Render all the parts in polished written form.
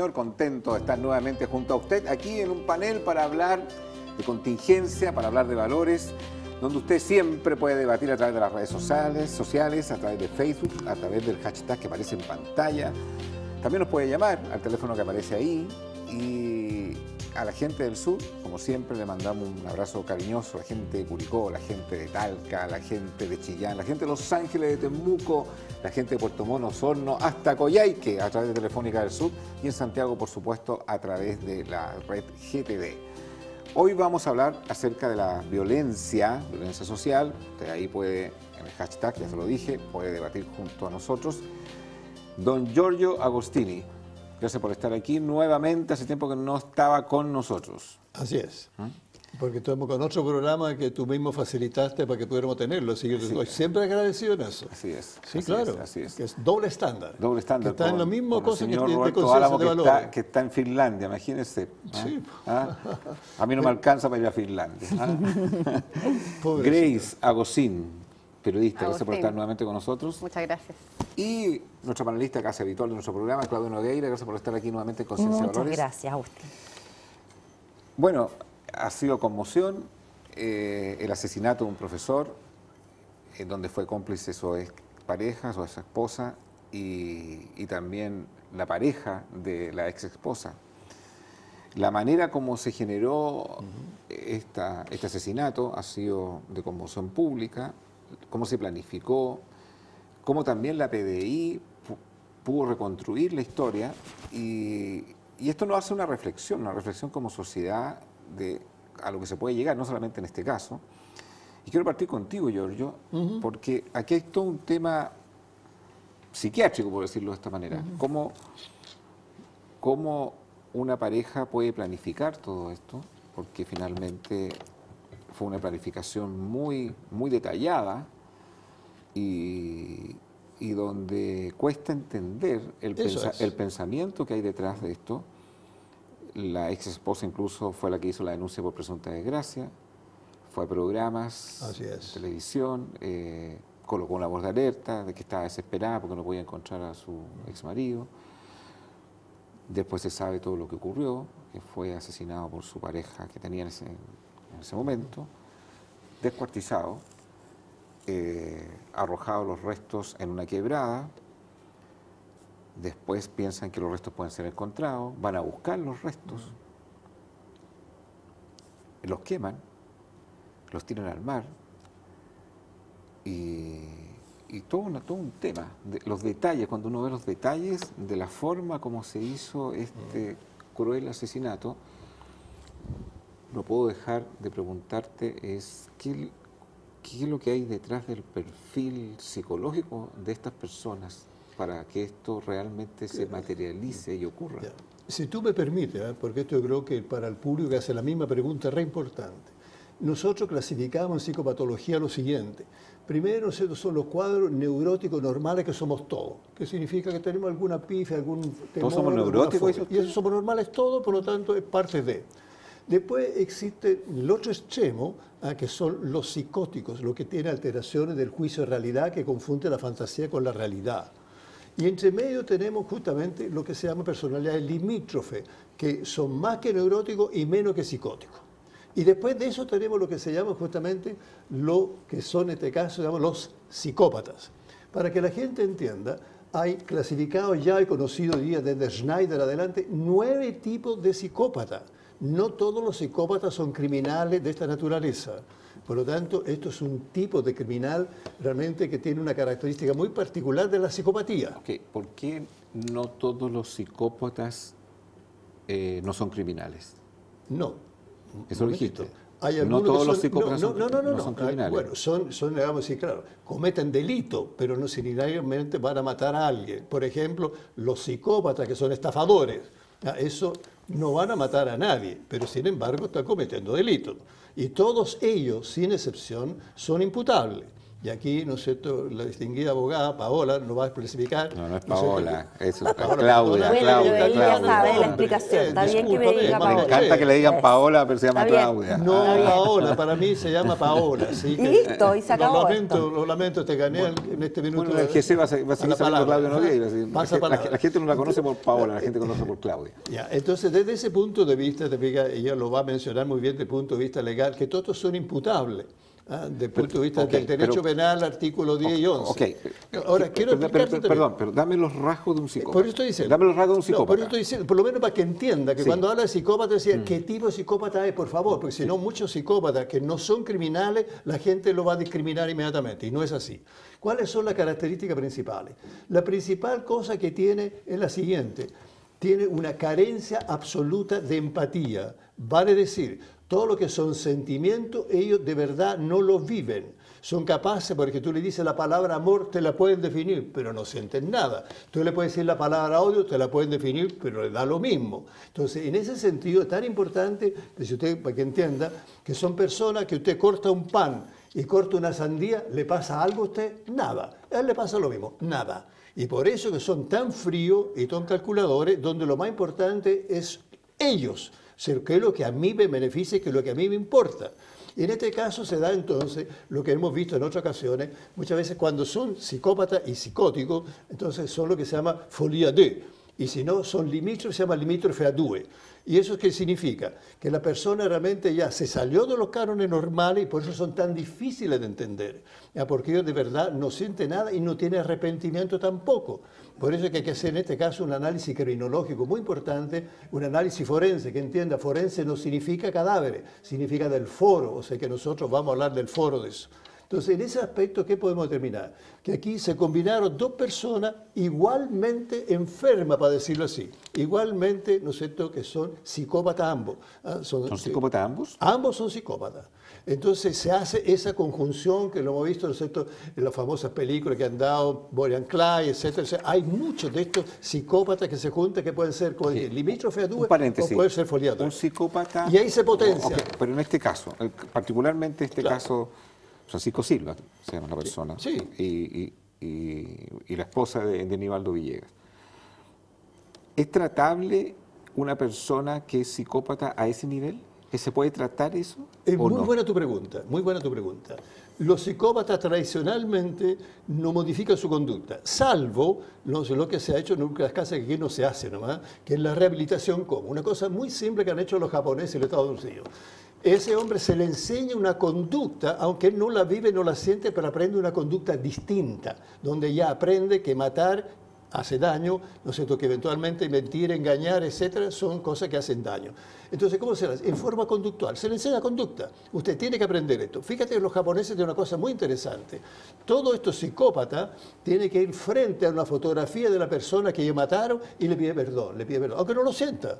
señor, contento de estar nuevamente junto a usted aquí en un panel para hablar de contingencia, para hablar de valores, donde usted siempre puede debatir a través de las redes sociales, a través de Facebook, a través del hashtag que aparece en pantalla. También nos puede llamar al teléfono que aparece ahí. Y a la gente del sur, como siempre, le mandamos un abrazo cariñoso a la gente de Curicó, la gente de Talca, la gente de Chillán, la gente de Los Ángeles, de Temuco, la gente de Puerto Montt, Osorno, hasta Coyhaique a través de Telefónica del Sur y en Santiago, por supuesto, a través de la red GTD. Hoy vamos a hablar acerca de la violencia social. Usted ahí puede, en el hashtag, ya se lo dije, puede debatir junto a nosotros. Don Giorgio Agostini, gracias por estar aquí nuevamente, hace tiempo que no estaba con nosotros. Así es, porque estamos con otro programa que tú mismo facilitaste para que pudiéramos tenerlo, así que estoy siempre agradecido en eso. Así es. Sí, así claro, es, así es. Que es doble estándar. Doble estándar. Que está en la misma cosa que el señor de Roberto conciencia Álamo, de valores. que está en Finlandia, imagínense. Sí. ¿Ah? A mí no me alcanza para ir a Finlandia. Grace Agostín, periodista, gracias por estar nuevamente con nosotros. Muchas gracias. Y nuestro panelista casi habitual de nuestro programa, Claudio Nogueira, gracias por estar aquí nuevamente en Conciencia de Valores. Muchas gracias, Agustín. Bueno, ha sido conmoción el asesinato de un profesor, donde fue cómplice su expareja, su ex esposa y también la pareja de la ex esposa. La manera como se generó este asesinato ha sido de conmoción pública, cómo se planificó, cómo también la PDI pudo reconstruir la historia y esto nos hace una reflexión como sociedad a lo que se puede llegar, no solamente en este caso. Y quiero partir contigo, Giorgio, porque aquí hay todo un tema psiquiátrico, por decirlo de esta manera. ¿Cómo una pareja puede planificar todo esto? Porque finalmente fue una planificación muy, muy detallada y donde cuesta entender el pensamiento que hay detrás de esto. La ex esposa incluso fue la que hizo la denuncia por presunta desgracia, fue a programas de televisión, colocó una voz de alerta de que estaba desesperada porque no podía encontrar a su ex marido. Después se sabe todo lo que ocurrió, que fue asesinado por su pareja que tenía en ese momento, descuartizado, arrojado los restos en una quebrada. Después piensan que los restos pueden ser encontrados, van a buscar los restos, los queman, los tiran al mar y todo un tema, los detalles, cuando uno ve los detalles de la forma como se hizo este cruel asesinato, no puedo dejar de preguntarte ¿qué es lo que hay detrás del perfil psicológico de estas personas para que esto realmente se materialice y ocurra? Si tú me permites, porque esto yo creo que para el público que hace la misma pregunta es re importante. Nosotros clasificamos en psicopatología lo siguiente. Primero, son los cuadros neuróticos normales que somos todos, que significa que tenemos alguna pifia, algún temor. ¿Todos somos neuróticos? Y eso somos normales todos, por lo tanto es parte de. Después existe el otro extremo, que son los psicóticos, los que tienen alteraciones del juicio de realidad que confunde la fantasía con la realidad. Y entre medio tenemos justamente lo que se llama personalidades limítrofe, que son más que neuróticos y menos que psicóticos. Y después de eso tenemos lo que se llama justamente lo que son en este caso los psicópatas. Para que la gente entienda, hay clasificados ya y conocidos desde Schneider adelante 9 tipos de psicópatas. No todos los psicópatas son criminales de esta naturaleza. Por lo tanto, esto es un tipo de criminal realmente que tiene una característica muy particular de la psicopatía. Okay. ¿Por qué no todos los psicópatas no son criminales? No. Eso lo dijiste. No todos los psicópatas no son criminales. Bueno, digamos así, claro, cometen delito, pero no necesariamente van a matar a alguien. Por ejemplo, los psicópatas que son estafadores, eso no van a matar a nadie, pero sin embargo están cometiendo delitos. Y todos ellos, sin excepción, son imputables. Y aquí, ¿no es cierto?, la distinguida abogada, Paola, lo va a especificar. No, no es ¿no es cierto? Paola, es Claudia, Bueno, pero Claudia, él ya sabe la Claudia. explicación. Está bien que me discúlpame, diga me Me Paola. encanta que le digan Paola, pero se llama Está bien. Claudia. No, Está bien. Paola, para mí se llama Paola. ¿Sí? Y listo, y se acabó esto. Lo lamento, te gané en este minuto. Bueno, el GC va a seguir sabiendo Claudia Nogueira. Y va a seguir- Pasa palabra. La gente no la conoce por Paola, la gente conoce por Claudia. Ya, entonces, desde ese punto de vista, te fijas, ella lo va a mencionar muy bien desde el punto de vista legal, que todos son imputables. Desde el punto de vista ok, del derecho pero- penal, artículo 10 y 11. Ok. Ahora, quiero explicarte Perdón, pero dame los rasgos de un psicópata. Por eso estoy diciendo. Dame los rasgos de un No, psicópata. por eso estoy diciendo, por lo menos para que entienda que Sí. cuando habla de psicópata, decía, ¿qué tipo de psicópata es, por favor? Porque si no, muchos psicópatas que no son criminales, la gente lo va a discriminar inmediatamente, y no es así. ¿Cuáles son las características principales? La principal cosa que tiene es la siguiente: tiene una carencia absoluta de empatía. Vale decir, todo lo que son sentimientos, ellos de verdad no los viven. Son capaces, porque tú le dices la palabra amor, te la pueden definir, pero no sienten nada. Tú le puedes decir la palabra odio, te la pueden definir, pero le da lo mismo. Entonces, en ese sentido, es tan importante, si usted, para que entienda, que son personas que usted corta un pan y corta una sandía, ¿le pasa algo a usted? Nada. A él le pasa lo mismo, nada. Y por eso que son tan fríos y tan calculadores, donde lo más importante es ellos, ser que es lo que a mí me beneficia y que es lo que a mí me importa. Y en este caso se da entonces lo que hemos visto en otras ocasiones, muchas veces cuando son psicópatas y psicóticos, entonces son lo que se llama folia de, y si no son limítrofes, se llama limítrofe a due. ¿Y eso qué significa? Que la persona realmente ya se salió de los cánones normales y por eso son tan difíciles de entender, ¿ya? Porque ellos de verdad no sienten nada y no tienen arrepentimiento tampoco. Por eso es que hay que hacer en este caso un análisis criminológico muy importante, un análisis forense, que entienda, forense no significa cadáveres, significa del foro, o sea que nosotros vamos a hablar del foro de eso. Entonces, en ese aspecto, ¿qué podemos determinar? Que aquí se combinaron dos personas igualmente enfermas, para decirlo así, igualmente, ¿no es cierto?, que son psicópatas ambos. ¿Son psicópatas ambos? Ambos son psicópatas. Entonces se hace esa conjunción que lo hemos visto, ¿no es cierto?, en las famosas películas que han dado Bonnie and Clyde, etc. O sea, hay muchos de estos psicópatas que se juntan que pueden ser como limítrofe a due o pueden ser foliados. Un psicópata... Y ahí se potencia. Ok, pero en este caso, particularmente este Claro. caso, Francisco Silva, se llama la persona, Sí. y la esposa de Nivaldo Villegas. ¿Es tratable una persona que es psicópata a ese nivel? ¿Que se puede tratar eso? Es ¿o muy no? buena tu pregunta, muy buena tu pregunta. Los psicópatas tradicionalmente no modifican su conducta, salvo no sé, lo que se ha hecho en las casas que aquí no se hace nomás, que es la rehabilitación como una cosa muy simple que han hecho los japoneses y los Estados Unidos. Ese hombre se le enseña una conducta, aunque él no la vive, no la siente, pero aprende una conducta distinta, donde ya aprende que matar hace daño, ¿no es cierto?, que eventualmente mentir, engañar, etcétera, son cosas que hacen daño. Entonces, ¿cómo se hace? En forma conductual. Se le enseña conducta. Usted tiene que aprender esto. Fíjate que los japoneses tienen una cosa muy interesante. Todo esto psicópata tiene que ir frente a una fotografía de la persona que mataron y le pide perdón, aunque no lo sienta,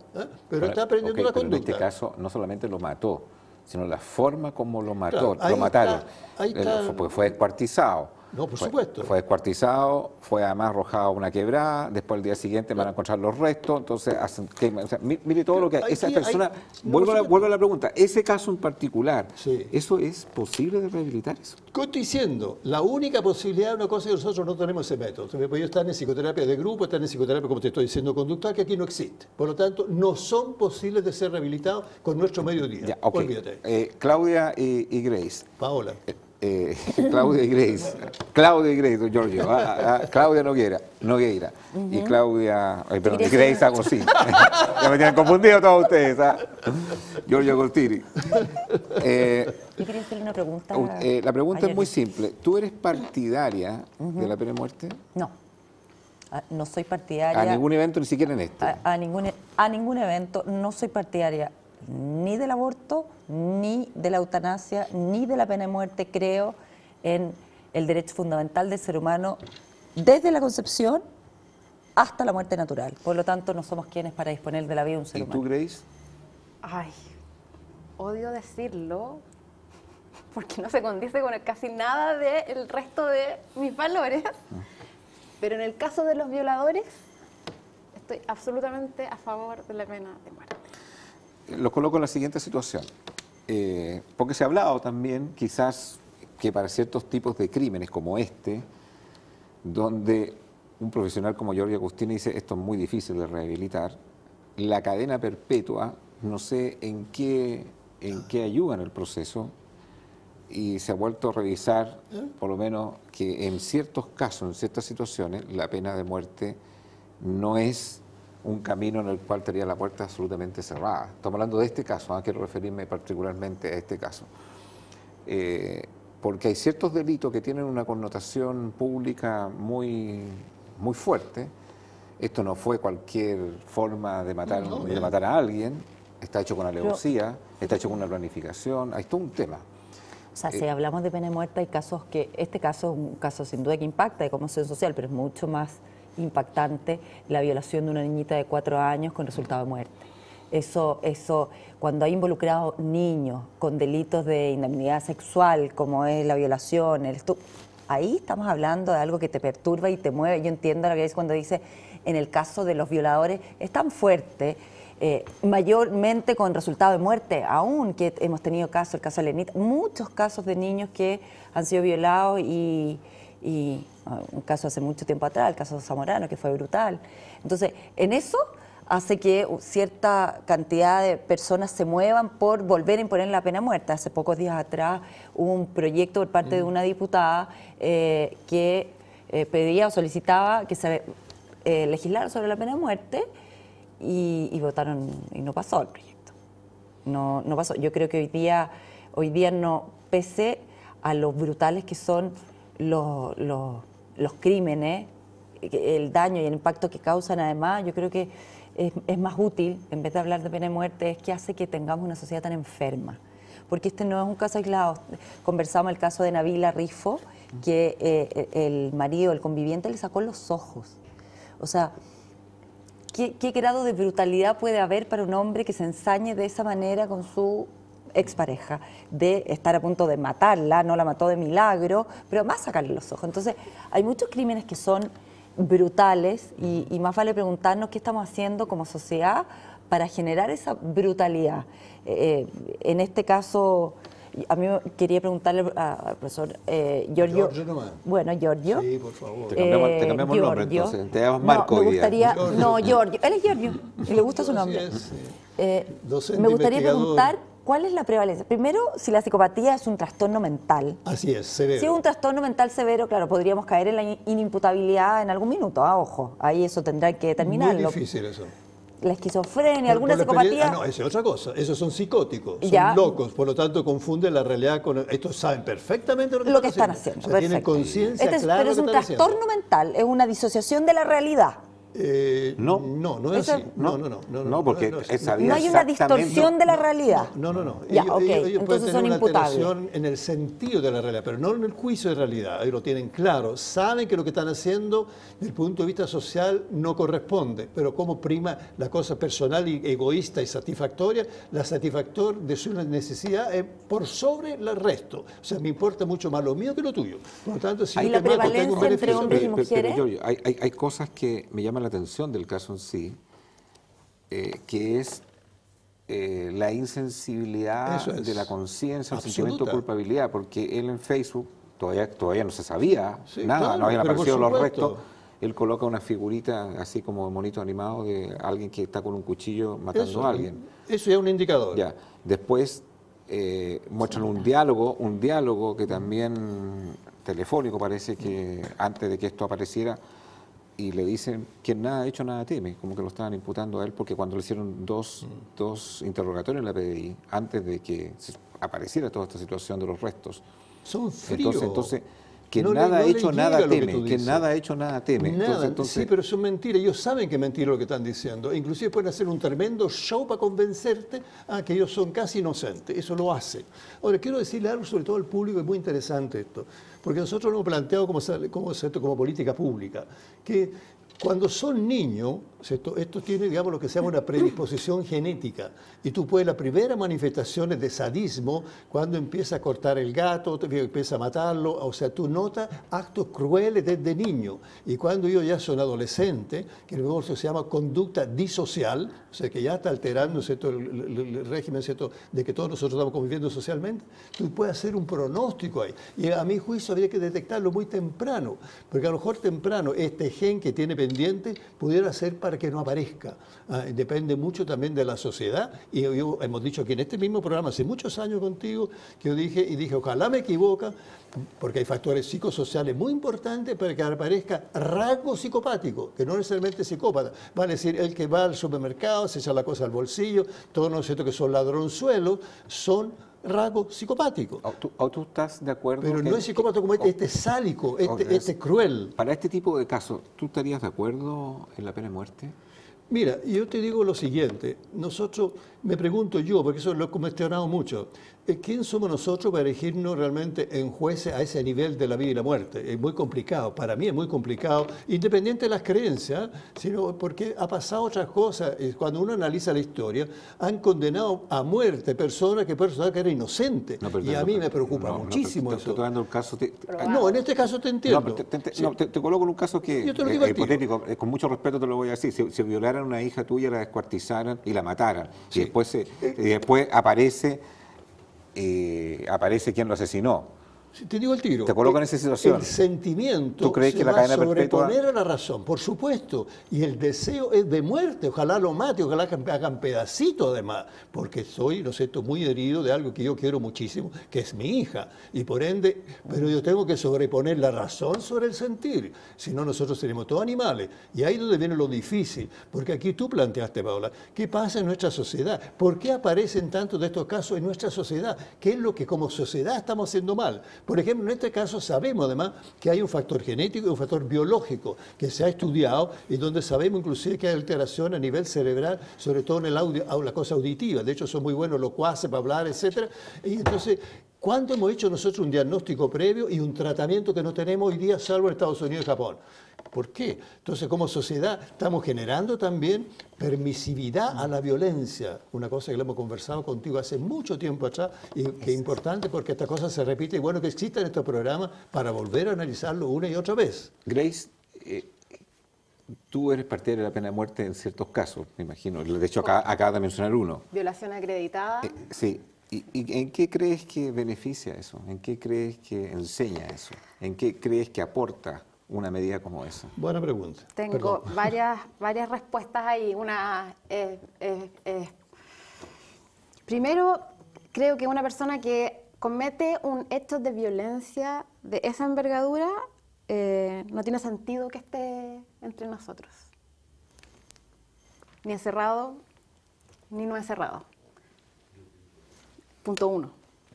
pero está aprendiendo una Pero conducta. en este caso, no solamente lo mató, sino la forma como lo mató, Claro, ahí lo mataron. está, ahí está. Porque fue descuartizado. No, por supuesto. Fue descuartizado, fue además arrojado a una quebrada, después al día siguiente van a encontrar los restos, entonces hacen quema. O sea, mire todo lo que hay. Esa persona, vuelvo a la pregunta, ese caso en particular, Sí. ¿eso es posible de rehabilitar eso? ¿Qué estoy diciendo? La única posibilidad, una cosa que nosotros no tenemos ese método. Ellos están en psicoterapia de grupo, están en psicoterapia, como te estoy diciendo, conductual, que aquí no existe. Por lo tanto, no son posibles de ser rehabilitados con nuestro mediodía. Ya, ok. Olvídate. Claudia y Grace. Paola. Claudia y Grace, don Giorgio. Claudia Nogueira. Y Claudia, perdón, y Grace Agosí. Ya me tienen confundido todos ustedes. Giorgio Coltiri. Yo quería hacerle una pregunta. La pregunta a es muy Jenny. simple. ¿Tú eres partidaria de la pena de muerte? No, no soy partidaria. A ningún evento, ni siquiera en este. A ningún evento. No soy partidaria ni del aborto, ni de la eutanasia, ni de la pena de muerte. Creo en el derecho fundamental del ser humano desde la concepción hasta la muerte natural. Por lo tanto, no somos quienes para disponer de la vida de un ser ¿Y humano. tú, Grace? Ay, odio decirlo porque no se condice con casi nada del resto de mis valores. Pero en el caso de los violadores, estoy absolutamente a favor de la pena de muerte. Los coloco en la siguiente situación. Porque se ha hablado también, quizás que para ciertos tipos de crímenes como este, donde un profesional como Giorgio Agustini dice esto es muy difícil de rehabilitar, la cadena perpetua no sé en qué ayuda en el proceso, y se ha vuelto a revisar, por lo menos, que en ciertos casos, en ciertas situaciones, la pena de muerte no es un camino en el cual tenía la puerta absolutamente cerrada. Estamos hablando de este caso, quiero referirme particularmente a este caso. Porque hay ciertos delitos que tienen una connotación pública muy, muy fuerte. Esto no fue cualquier forma de matar a alguien, está hecho con alevosía, está hecho con una planificación, hay todo un tema. O sea, si hablamos de pena de muerte, hay casos que, este caso es un caso sin duda que impacta de conmoción social, pero es mucho más impactante la violación de una niñita de 4 años con resultado de muerte. Eso, cuando hay involucrados niños con delitos de indemnidad sexual, como es la violación, ahí estamos hablando de algo que te perturba y te mueve. Yo entiendo lo que dice cuando dice, en el caso de los violadores, es tan fuerte, mayormente con resultado de muerte, aún que hemos tenido casos, el caso de Lenita, muchos casos de niños que han sido violados y un caso hace mucho tiempo atrás, el caso de Zamorano, que fue brutal. Entonces, en eso hace que cierta cantidad de personas se muevan por volver a imponer la pena de muerte. Hace pocos días atrás hubo un proyecto por parte de una diputada que pedía o solicitaba que se legislara sobre la pena de muerte, y votaron y no pasó el proyecto. No pasó. Yo creo que hoy día no, pese a lo brutales que son los crímenes, el daño y el impacto que causan, además, yo creo que es más útil, en vez de hablar de pena de muerte, es que hace que tengamos una sociedad tan enferma. Porque este no es un caso aislado. Conversamos el caso de Nabila Rifo, que el marido, el conviviente, le sacó los ojos. O sea, ¿qué grado de brutalidad puede haber para un hombre que se ensañe de esa manera con su expareja? De estar a punto de matarla, no la mató de milagro, pero más sacarle los ojos. Entonces, hay muchos crímenes que son brutales y más vale preguntarnos qué estamos haciendo como sociedad para generar esa brutalidad. En este caso, a mí quería preguntarle al profesor Giorgio. Bueno, Giorgio. Sí, por favor. Te cambiamos el nombre entonces. Te llamas Marco. Me gustaría, Giorgio. Él es Giorgio y le gusta su nombre. Me gustaría preguntar cuál es la prevalencia. Primero, si la psicopatía es un trastorno mental. Así es, severo. Si es un trastorno mental severo, claro, podríamos caer en la inimputabilidad en algún minuto. Ojo, ahí eso tendrá que determinarlo. Muy difícil eso. La esquizofrenia, alguna psicopatía. No, esa es otra cosa. Esos son psicóticos, son Ya. locos. Por lo tanto, confunden la realidad con. Estos saben perfectamente lo que están haciendo. O sea, tienen conciencia clara. Pero es un trastorno mental, es una disociación de la realidad. No es así. No, porque no hay una distorsión de la realidad. No. Ya, Ellos entonces pueden tener son una imputables. alteración en el sentido de la realidad, pero no en el juicio de realidad. Ellos lo tienen claro. Saben que lo que están haciendo, desde el punto de vista social, no corresponde. Pero como prima la cosa personal y egoísta y satisfactoria, la satisfactor de su necesidad es por sobre el resto. O sea, me importa mucho más lo mío que lo tuyo. Por lo tanto, si ¿Y yo la te mato, tengo un prevalencia entre beneficio. hombres y mujeres? Pero, Giorgio, hay cosas que me llaman la atención del caso en sí, que es la insensibilidad de la conciencia, el sentimiento de culpabilidad, porque él en Facebook todavía no se sabía nada, claro, no habían pero aparecido por los supuesto. restos. Él coloca una figurita así como monito animado de alguien que está con un cuchillo matando a alguien. Eso ya es un indicador. Ya. Después muestran un diálogo que también telefónico parece que antes de que esto apareciera, y le dicen que nada ha hecho, nada teme, como que lo estaban imputando a él, porque cuando le hicieron dos interrogatorios en la PDI, antes de que apareciera toda esta situación de los restos. Son fríos. Entonces que No nada ha le hecho, llega nada lo que teme, tú que dices. nada ha hecho, nada teme. Nada, Entonces, sí, pero son mentiras. Ellos saben que es mentira lo que están diciendo. Inclusive pueden hacer un tremendo show para convencerte a que ellos son casi inocentes. Eso lo hacen. Ahora, quiero decirle algo sobre todo al público, es muy interesante esto, porque nosotros lo hemos planteado como política pública, que cuando son niños Esto tiene, digamos, lo que se llama una predisposición genética. Y tú puedes, la primera manifestación es de sadismo, cuando empieza a cortar el gato, empieza a matarlo, o sea, tú notas actos crueles desde niño. Y cuando ellos ya son adolescentes, que en el negocio se llama conducta disocial, o sea, que ya está alterando, ¿cierto?, el régimen, ¿cierto?, de que todos nosotros estamos conviviendo socialmente, tú puedes hacer un pronóstico ahí. Y a mi juicio habría que detectarlo muy temprano, porque a lo mejor temprano este gen que tiene pendiente pudiera ser para que no aparezca. Depende mucho también de la sociedad. Y yo, hemos dicho aquí en este mismo programa hace muchos años contigo, que yo dije, ojalá me equivoque, porque hay factores psicosociales muy importantes para que aparezca rasgo psicopático, que no necesariamente psicópata. Vale decir, el que va al supermercado, se echa la cosa al bolsillo, todos nosotros que son ladronzuelos, son rasgo psicopático. ¿O tú estás de acuerdo? Pero no es psicópata como este sádico, este cruel. Para este tipo de casos, ¿tú estarías de acuerdo en la pena de muerte? Mira, yo te digo lo siguiente, nosotros, me pregunto yo, porque eso lo he cuestionado mucho, ¿quién somos nosotros para elegirnos realmente en jueces a ese nivel de la vida y la muerte? Es muy complicado, para mí es muy complicado, independiente de las creencias, sino porque ha pasado otras cosas. Cuando uno analiza la historia, han condenado a muerte personas que eran inocentes, y a mí me preocupa muchísimo eso. Estoy dando el caso... No, en este caso te entiendo. Te coloco en un caso que es hipotético, con mucho respeto te lo voy a decir. Si violaran a una hija tuya, la descuartizaran y la mataran, sí, y después aparece quien lo asesinó. Te digo el tiro. Te coloco en esa situación. El sentimiento ¿Tú crees se que la va a cadena perpetua... sobreponer a la razón, por supuesto. Y el deseo es de muerte. Ojalá lo mate, ojalá hagan pedacitos además. Porque soy, lo sé, muy herido de algo que yo quiero muchísimo, que es mi hija. Y por ende, pero yo tengo que sobreponer la razón sobre el sentir. Si no, nosotros seremos todos animales. Y ahí es donde viene lo difícil. Porque aquí tú planteaste, Paola, ¿qué pasa en nuestra sociedad? ¿Por qué aparecen tantos de estos casos en nuestra sociedad? ¿Qué es lo que como sociedad estamos haciendo mal? Por ejemplo, en este caso sabemos además que hay un factor genético y un factor biológico que se ha estudiado y donde sabemos inclusive que hay alteración a nivel cerebral, sobre todo en el audio, la cosa auditiva. De hecho, son muy buenos locuaces para hablar, etcétera. Y entonces, ¿cuándo hemos hecho nosotros un diagnóstico previo y un tratamiento que no tenemos hoy día, salvo en Estados Unidos y Japón? ¿Por qué? Entonces, como sociedad, estamos generando también permisividad a la violencia, una cosa que lo hemos conversado contigo hace mucho tiempo atrás y que es importante porque esta cosa se repite y bueno que exista en estos programas para volver a analizarlo una y otra vez. Grace, tú eres partidaria de la pena de muerte en ciertos casos, me imagino. De hecho, acabas de mencionar uno. Violación acreditada. Sí. ¿Y en qué crees que beneficia eso? ¿En qué crees que enseña eso? ¿En qué crees que aporta una medida como esa? Buena pregunta. Tengo varias respuestas ahí. Una, primero, creo que una persona que comete un hecho de violencia de esa envergadura no tiene sentido que esté entre nosotros. Ni encerrado, ni no encerrado. Punto uno.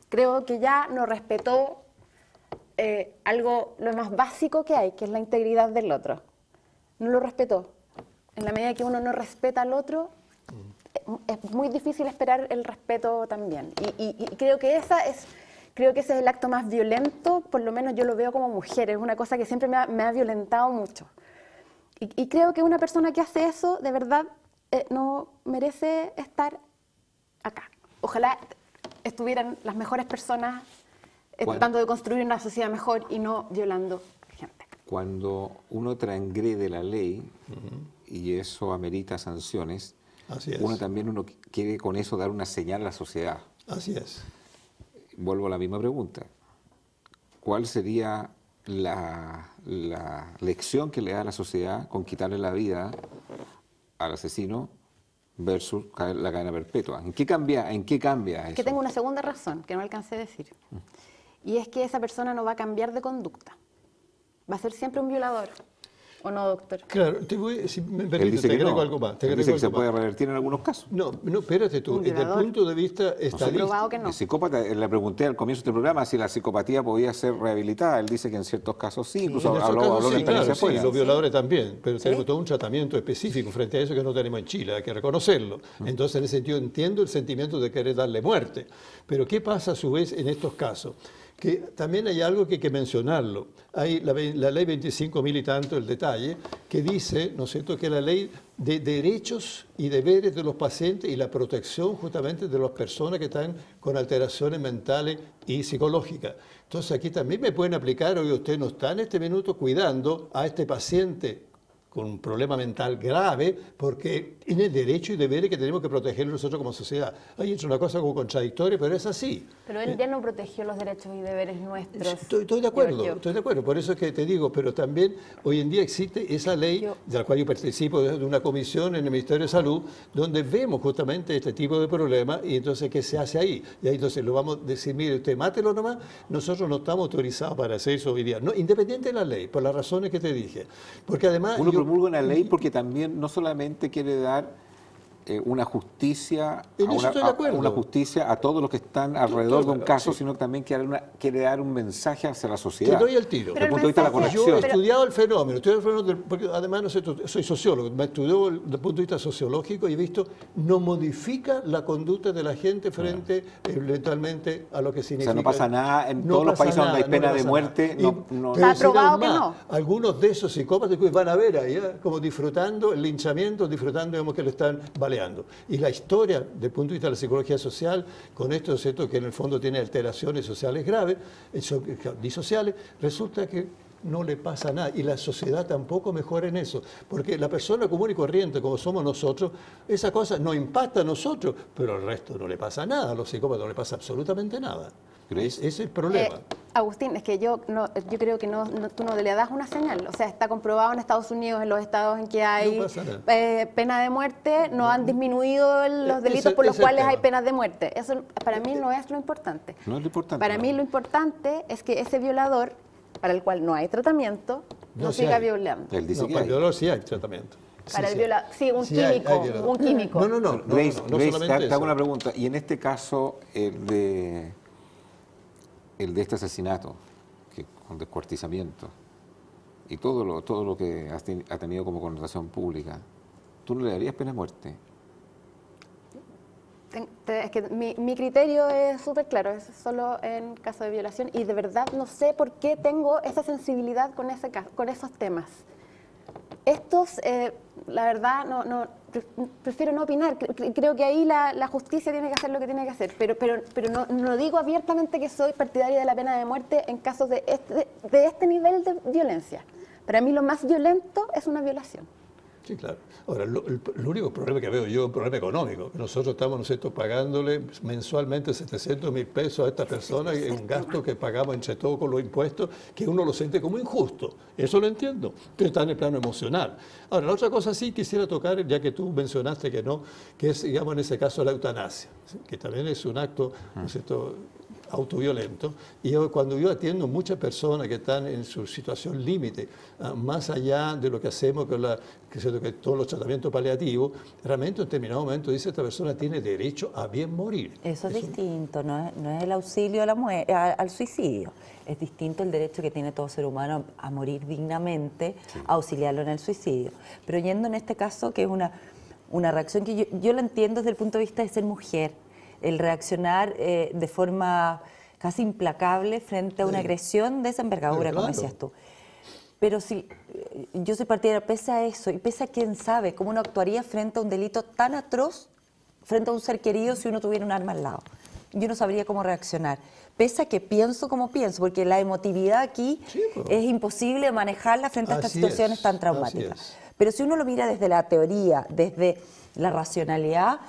Creo que ya no respetó lo más básico que hay, que es la integridad del otro. No lo respetó. En la medida que uno no respeta al otro, es muy difícil esperar el respeto también. Y creo que ese es el acto más violento, por lo menos yo lo veo como mujer, es una cosa que siempre me ha violentado mucho. Y creo que una persona que hace eso, de verdad, no merece estar acá. Ojalá estuvieran las mejores personas tratando de construir una sociedad mejor y no violando gente. Cuando uno transgrede la ley, y eso amerita sanciones, uno quiere con eso dar una señal a la sociedad. Así es. Vuelvo a la misma pregunta. ¿Cuál sería la lección que le da a la sociedad con quitarle la vida al asesino versus la cadena perpetua? ¿En qué cambia eso? Que tengo una segunda razón que no alcancé a decir. Y es que esa persona no va a cambiar de conducta. Va a ser siempre un violador. ¿O no, doctor? Claro, si me permite, te agrego algo más. Él dice que se puede revertir en algunos casos. No, espérate tú. Desde el punto de vista estadístico. Que no. El psicópata, le pregunté al comienzo de este programa si la psicopatía podía ser rehabilitada. Él dice que en ciertos casos sí, incluso habló de experiencia fuera. Sí, los violadores también, pero tenemos todo un tratamiento específico frente a eso que no tenemos en Chile, hay que reconocerlo. Entonces, en ese sentido, entiendo el sentimiento de querer darle muerte. Pero, ¿qué pasa a su vez en estos casos? que también hay algo que hay que mencionarlo. Hay la ley 25.000 y tanto, el detalle, que dice, ¿no es cierto?, que la ley de derechos y deberes de los pacientes y la protección justamente de las personas que están con alteraciones mentales y psicológicas. Entonces aquí también me pueden aplicar, oye, usted no está en este minuto cuidando a este paciente con un problema mental grave, porque tiene derecho y deberes que tenemos que proteger nosotros como sociedad. Ahí es una cosa como contradictoria, pero es así. Pero él ya no protegió los derechos y deberes nuestros. Estoy de acuerdo, por eso es que te digo, pero también hoy en día existe esa ley, de la cual yo participo de una comisión en el Ministerio de Salud, donde vemos justamente este tipo de problemas y entonces ¿qué se hace ahí? Y ahí entonces lo vamos a decir, mire, usted mátelo nomás, nosotros no estamos autorizados para hacer eso hoy día, no, independiente de la ley, por las razones que te dije. Porque además... promulga una ley porque también no solamente quiere dar una justicia una justicia a todos los que están alrededor de un caso, sino que también quiere dar un mensaje hacia la sociedad. Te doy el tiro. Desde el punto de vista de la corrección. Yo he estudiado el fenómeno, porque además no sé, soy sociólogo, me estudió desde el punto de vista sociológico y he visto no modifica la conducta de la gente frente eventualmente a lo que significa. O sea, no pasa nada en todos los países donde hay pena de muerte. Está probado que no. Algunos de esos psicópatas van a ver ahí, como disfrutando el linchamiento, disfrutando, digamos, que le están baleando. Y la historia, desde el punto de vista de la psicología social, con esto, ¿cierto?, que en el fondo tiene alteraciones sociales graves, disociales, resulta que no le pasa nada. Y la sociedad tampoco mejora en eso. Porque la persona común y corriente, como somos nosotros, esa cosa nos impacta a nosotros, pero al resto no le pasa nada. A los psicópatas no le pasa absolutamente nada. Ese es el problema. Agustín, es que yo creo que tú no le das una señal. O sea, está comprobado en Estados Unidos, en los estados en que hay pena de muerte, no han disminuido los delitos por los cuales hay penas de muerte. Eso para mí no es lo importante. No es lo importante. Para mí lo importante es que ese violador, para el cual no hay tratamiento, no siga violando. Él dice que para el violador sí hay tratamiento. Para el violador, sí, un químico. Un químico. No, Grace, solamente te hago una pregunta. Y en este caso, el de este asesinato, con descuartizamiento, y todo lo que ha tenido como connotación pública, ¿tú no le darías pena de muerte? Es que mi criterio es súper claro, es solo en caso de violación, y de verdad no sé por qué tengo esa sensibilidad con esos temas. Estos, la verdad, prefiero no opinar. Creo que ahí la justicia tiene que hacer lo que tiene que hacer, pero no digo abiertamente que soy partidaria de la pena de muerte en casos de este nivel de violencia. Para mí lo más violento es una violación. Sí, claro. Ahora, el único problema que veo yo es un problema económico. Nosotros estamos, ¿no es cierto?, pagándole mensualmente 700.000 pesos a esta persona, y un gasto que pagamos entre todos con los impuestos, que uno lo siente como injusto. Eso lo entiendo, pero está en el plano emocional. Ahora, la otra cosa sí quisiera tocar, ya que tú mencionaste que no, que es, digamos, en ese caso la eutanasia, ¿sí?, que también es un acto, ¿no es cierto?, autoviolento. Y cuando yo atiendo muchas personas que están en su situación límite, más allá de lo que hacemos con que todos los tratamientos paliativos, realmente en determinado momento dice esta persona tiene derecho a bien morir. Eso es distinto, no es el auxilio a al suicidio. Es distinto el derecho que tiene todo ser humano a morir dignamente, a auxiliarlo en el suicidio. Pero yendo en este caso, que es una reacción que yo la entiendo desde el punto de vista de ser mujer, el reaccionar de forma casi implacable frente a una agresión de esa envergadura, como decías tú. Pero si yo soy partidaria, pese a eso, y pese a quién sabe cómo uno actuaría frente a un delito tan atroz, frente a un ser querido, si uno tuviera un arma al lado. Yo no sabría cómo reaccionar. Pese a que pienso como pienso, porque la emotividad aquí es imposible manejarla frente a estas situaciones tan traumáticas. Pero si uno lo mira desde la teoría, desde la racionalidad,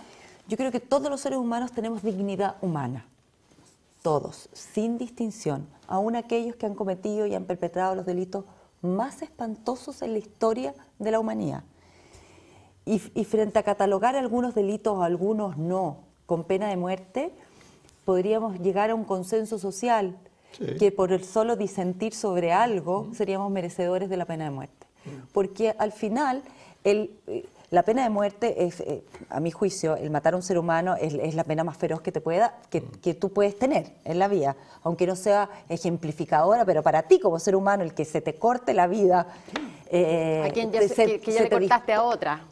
yo creo que todos los seres humanos tenemos dignidad humana, todos, sin distinción, aun aquellos que han cometido y han perpetrado los delitos más espantosos en la historia de la humanidad. Y frente a catalogar algunos delitos o algunos no, con pena de muerte, podríamos llegar a un consenso social que por el solo disentir sobre algo seríamos merecedores de la pena de muerte. Porque al final la pena de muerte es, a mi juicio, el matar a un ser humano es la pena más feroz que que tú puedes tener en la vida, aunque no sea ejemplificadora, pero para ti como ser humano, el que se te corte la vida... a quien ya le cortaste a otra.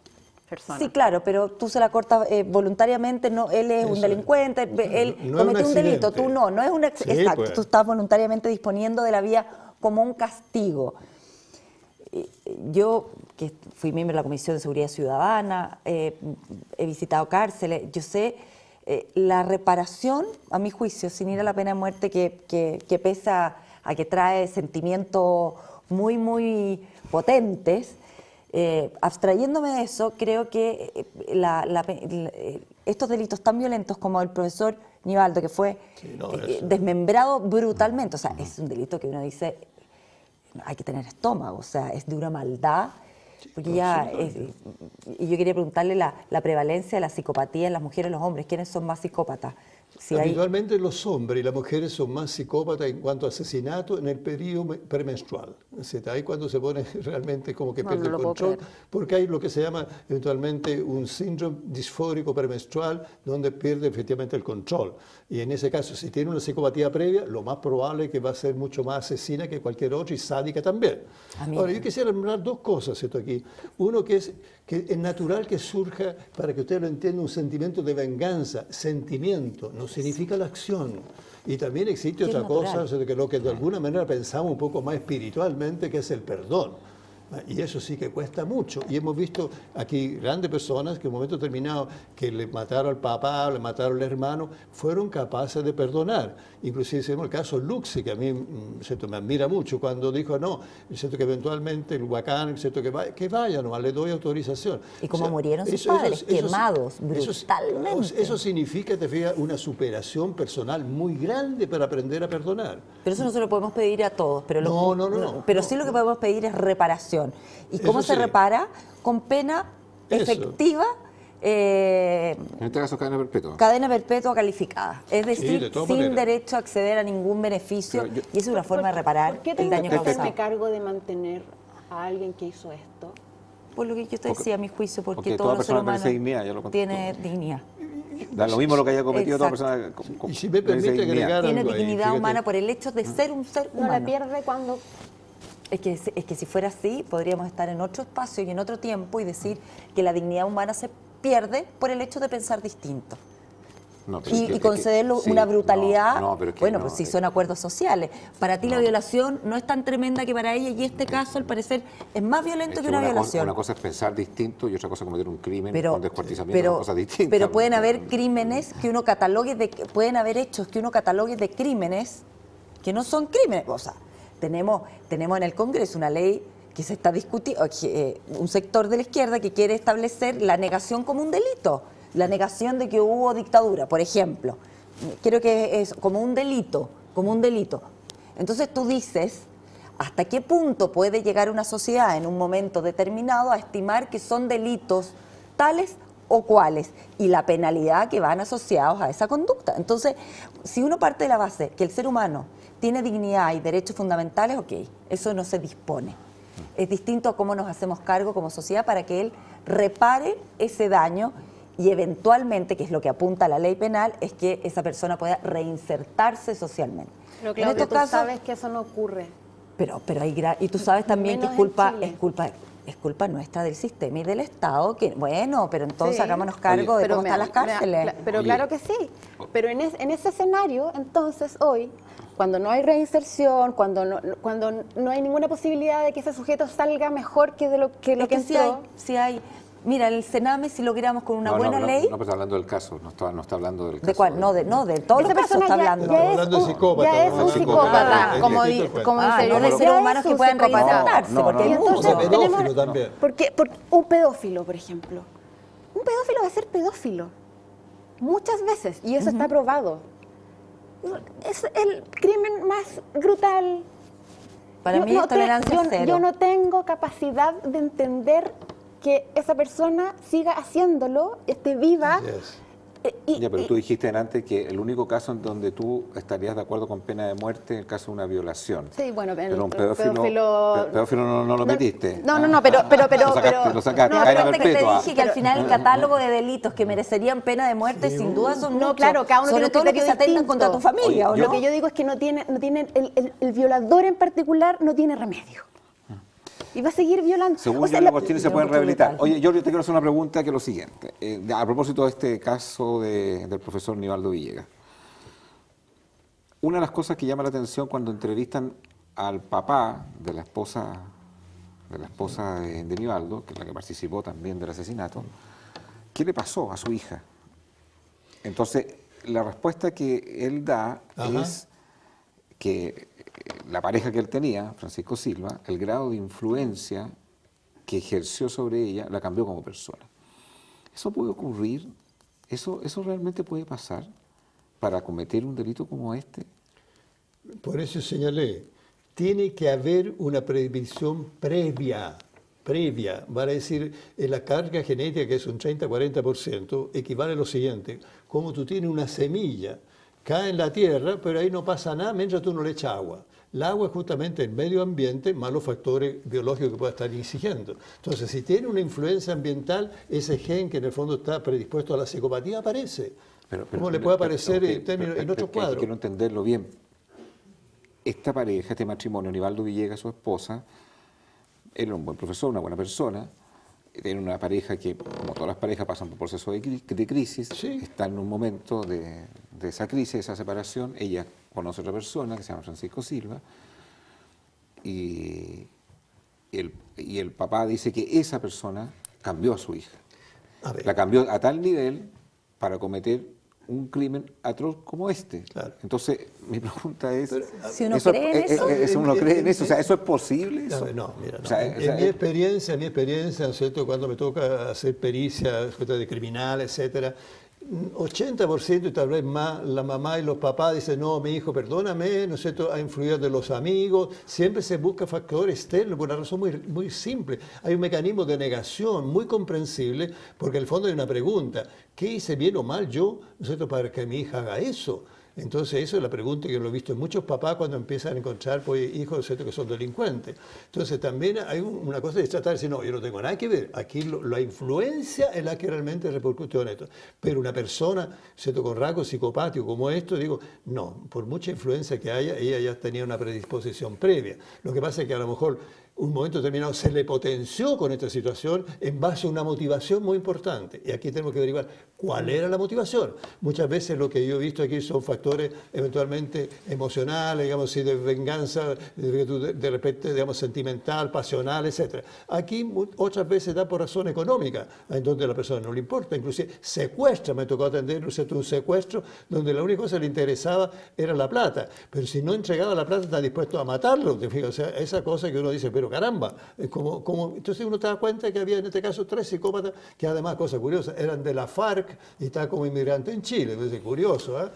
persona. Sí, claro, pero tú se la cortas voluntariamente, no, él es un Eso delincuente, él no es un cometió un delito, accidente. tú no es un Sí, exacto, pues. tú estás voluntariamente disponiendo de la vía como un castigo. Yo, que fui miembro de la Comisión de Seguridad Ciudadana, he visitado cárceles, yo sé la reparación, a mi juicio, sin ir a la pena de muerte, que pesa a que trae sentimientos muy, muy potentes. Abstrayéndome de eso, creo que estos delitos tan violentos como el profesor Nivaldo, que fue Sí, no, eso. desmembrado brutalmente, o sea, es un delito que uno dice, hay que tener estómago, o sea, es de una maldad, porque ya, y yo quería preguntarle la prevalencia de la psicopatía en las mujeres y los hombres, ¿quiénes son más psicópatas? Si hay, Habitualmente los hombres y las mujeres son más psicópatas en cuanto a asesinato en el periodo premenstrual. Ahí cuando se pone realmente como que No, pierde no lo el puedo control, creer. porque hay lo que se llama eventualmente un síndrome disfórico premenstrual donde pierde efectivamente el control. Y en ese caso, si tiene una psicopatía previa, lo más probable es que va a ser mucho más asesina que cualquier otra y sádica también. Ahora, yo quisiera nombrar dos cosas aquí. Uno que es natural que surja, para que usted lo entienda, un sentimiento de venganza, sentimiento, no significa la acción. Y también existe Que es otra cosa, natural. o sea, que lo que de alguna manera pensamos un poco más espiritualmente, que es el perdón. Y eso sí que cuesta mucho. Y hemos visto aquí grandes personas que en un momento determinado que le mataron al papá, le mataron al hermano, fueron capaces de perdonar. Inclusive tenemos el caso Luxi, que a mí ¿cierto? Me admira mucho, cuando dijo, no, ¿cierto? Que eventualmente el Huacán, ¿cierto? Que vaya, nomás le doy autorización. y como murieron sus padres, quemados brutalmente. Eso significa, te fijas, una superación personal muy grande para aprender a perdonar. Pero eso no se lo podemos pedir a todos, pero, No, pero no, sí lo que podemos pedir es reparación. ¿Y cómo Eso se sí. repara? Con pena Eso. efectiva, En este caso, cadena perpetua. cadena perpetua calificada. Es decir, de todas sin maneras. derecho a acceder a ningún beneficio. Pero yo- Y esa es una forma de reparar ¿Por qué el tengo daño que causado. hacerme cargo de mantener a alguien que hizo esto? Por lo que yo te decía, a mi juicio, porque, porque todos toda los seres persona merece humanos dignidad, ya lo conté. tiene dignidad. Da lo mismo lo que haya cometido toda Exacto. persona. Y si me permite merece dignidad. agregar Tiene algo ahí, dignidad fíjate. humana por el hecho de ser un ser No la humano. pierde cuando... Es que si fuera así, podríamos estar en otro espacio y en otro tiempo y decir que la dignidad humana se pierde por el hecho de pensar distinto. No, pero es que- Y es que- concederle sí, una brutalidad, no, pero es que bueno, no, pues si es- son acuerdos sociales. Para ti la violación no es tan tremenda que para ella, y este caso al parecer es más violento es que que una una violación. cosa es pensar distinto y otra cosa es cometer un crimen Pero, con descuartizamiento, son cosas distintas. pero pueden haber crímenes que uno catalogue pueden haber hechos que uno catalogue de crímenes que no son crímenes. O sea, tenemos en el Congreso una ley que se está discutiendo, un sector de la izquierda que quiere establecer la negación como un delito, la negación de que hubo dictadura, por ejemplo. Creo que es como un delito, como un delito. Entonces tú dices, ¿hasta qué punto puede llegar una sociedad en un momento determinado a estimar que son delitos tales o cuales? Y la penalidad que van asociados a esa conducta. Entonces, si uno parte de la base que el ser humano tiene dignidad y derechos fundamentales, ok, eso no se dispone. Es distinto a cómo nos hacemos cargo como sociedad para que él repare ese daño y eventualmente, que es lo que apunta la ley penal, es que esa persona pueda reinsertarse socialmente. Pero En Claudia, estos tú casos, sabes que eso no ocurre. pero hay y tú sabes también que Menos en Chile. es culpa nuestra del sistema y del Estado, que bueno, pero entonces Sí. hagámonos cargo de cómo están las cárceles. Pero Oye. claro que sí. Pero en ese escenario, entonces, hoy, cuando no hay reinserción, cuando no hay ninguna posibilidad de que ese sujeto salga mejor que lo que Sí entró... hay. Mira, el Sename, si logramos con una buena ley, No, pero está hablando del caso, no está hablando del caso. ¿de cuál? No, de todos los Esa casos persona está ya- hablando. ya Estamos hablando de psicópata, ya es ¿no? un psicópata, Es como distinto el cuento. como Ah, dice no de ya seres es humanos que un puedan psicópata. reinsertarse, No, porque no, hay no. muchos. O pedófilo tenemos- también. Porque un pedófilo, por ejemplo. Un pedófilo va a ser pedófilo. Muchas veces. Y eso está probado. Es el crimen más brutal. Para Yo mí no es tolerancia cero. yo no tengo capacidad de entender que esa persona siga haciéndolo, esté viva. Yes. Ya, pero tú dijiste antes que el único caso en donde tú estarías de acuerdo con pena de muerte es el caso de una violación. Sí, bueno, Pero un pedófilo no lo metiste. No, pero Lo sacaste, No, cadena aparte que te perpetua. dije que al final el catálogo de delitos que merecerían pena de muerte sin duda son No, muchos. claro, cada uno sobre tiene todo un los que se criterio atentan contra tu distinto. familia, ¿o Oye, no? Lo que yo digo es que no tiene el violador en particular no tiene remedio. y va a seguir violando. Según O sea, yo, las cuestiones se pueden Mucho rehabilitar. brutal. Oye, yo te quiero hacer una pregunta que es lo siguiente. A propósito de este caso del profesor Nivaldo Villegas. Una de las cosas que llama la atención cuando entrevistan al papá de la esposa de Nivaldo, que es la que participó también del asesinato, ¿qué le pasó a su hija? Entonces, la respuesta que él da Ajá. es que la pareja que él tenía, Francisco Silva, el grado de influencia que ejerció sobre ella la cambió como persona. ¿Eso puede ocurrir? ¿Eso realmente puede pasar para cometer un delito como este? Por eso señalé, tiene que haber una previsión previa, vale decir, en la carga genética, que es un 30-40%, equivale a lo siguiente: como tú tienes una semilla, cae en la tierra, pero ahí no pasa nada mientras tú no le echas agua. El agua es justamente el medio ambiente más los factores biológicos que pueda estar exigiendo. Entonces, si tiene una influencia ambiental, ese gen que en el fondo está predispuesto a la psicopatía aparece. ¿Cómo le puede aparecer en otros cuadros? Quiero entenderlo bien. Esta pareja, este matrimonio, Nivaldo Villegas, su esposa, él era un buen profesor, una buena persona, era una pareja que, como todas las parejas, pasan por procesos de crisis, Sí. está en un momento de esa crisis, de esa separación. Ella conoce a otra persona que se llama Francisco Silva, y el papá dice que esa persona cambió a su hija. A ver. La cambió a tal nivel para cometer un crimen atroz como este. Claro. Entonces, mi pregunta es... Si uno cree en eso. uno cree en eso, o sea, ¿eso es posible? Eso? No, mira, no. O sea, En mi experiencia, ¿no es cierto?, cuando me toca hacer pericia de criminal, etcétera, 80% y tal vez más, la mamá y los papás dicen: no, mi hijo, perdóname, ¿no es cierto?, ha influido de los amigos. Siempre se busca factor externo por una razón muy simple. Hay un mecanismo de negación muy comprensible, porque en el fondo hay una pregunta: ¿qué hice bien o mal yo, ¿no es cierto?, para que mi hija haga eso? Entonces, eso es la pregunta que lo he visto en muchos papás cuando empiezan a encontrar pues, hijos, ¿cierto?, que son delincuentes. Entonces, también hay una cosa de tratar de decir: no, yo no tengo nada que ver. Aquí la influencia es la que realmente repercute en esto. Pero una persona, ¿cierto?, con rasgos psicopáticos como esto, digo, no, por mucha influencia que haya, ella ya tenía una predisposición previa. Lo que pasa es que a lo mejor un momento determinado se le potenció con esta situación en base a una motivación muy importante. Y aquí tenemos que averiguar cuál era la motivación. Muchas veces lo que yo he visto aquí son factores eventualmente emocionales, digamos, de venganza, de repente, digamos, sentimental, pasional, etc. Aquí otras veces da por razón económica, en donde a la persona no le importa. Inclusive secuestra, me tocó atender, ¿no es cierto?, un secuestro donde la única cosa que le interesaba era la plata. Pero si no entregaba la plata, está dispuesto a matarlo. ¿Te fijas? O sea, esa cosa que uno dice: pero caramba, entonces uno te da cuenta que había en este caso 3 psicópatas que, además, cosa curiosa, eran de la FARC y está como inmigrante en Chile. Entonces, curioso, ¿eh?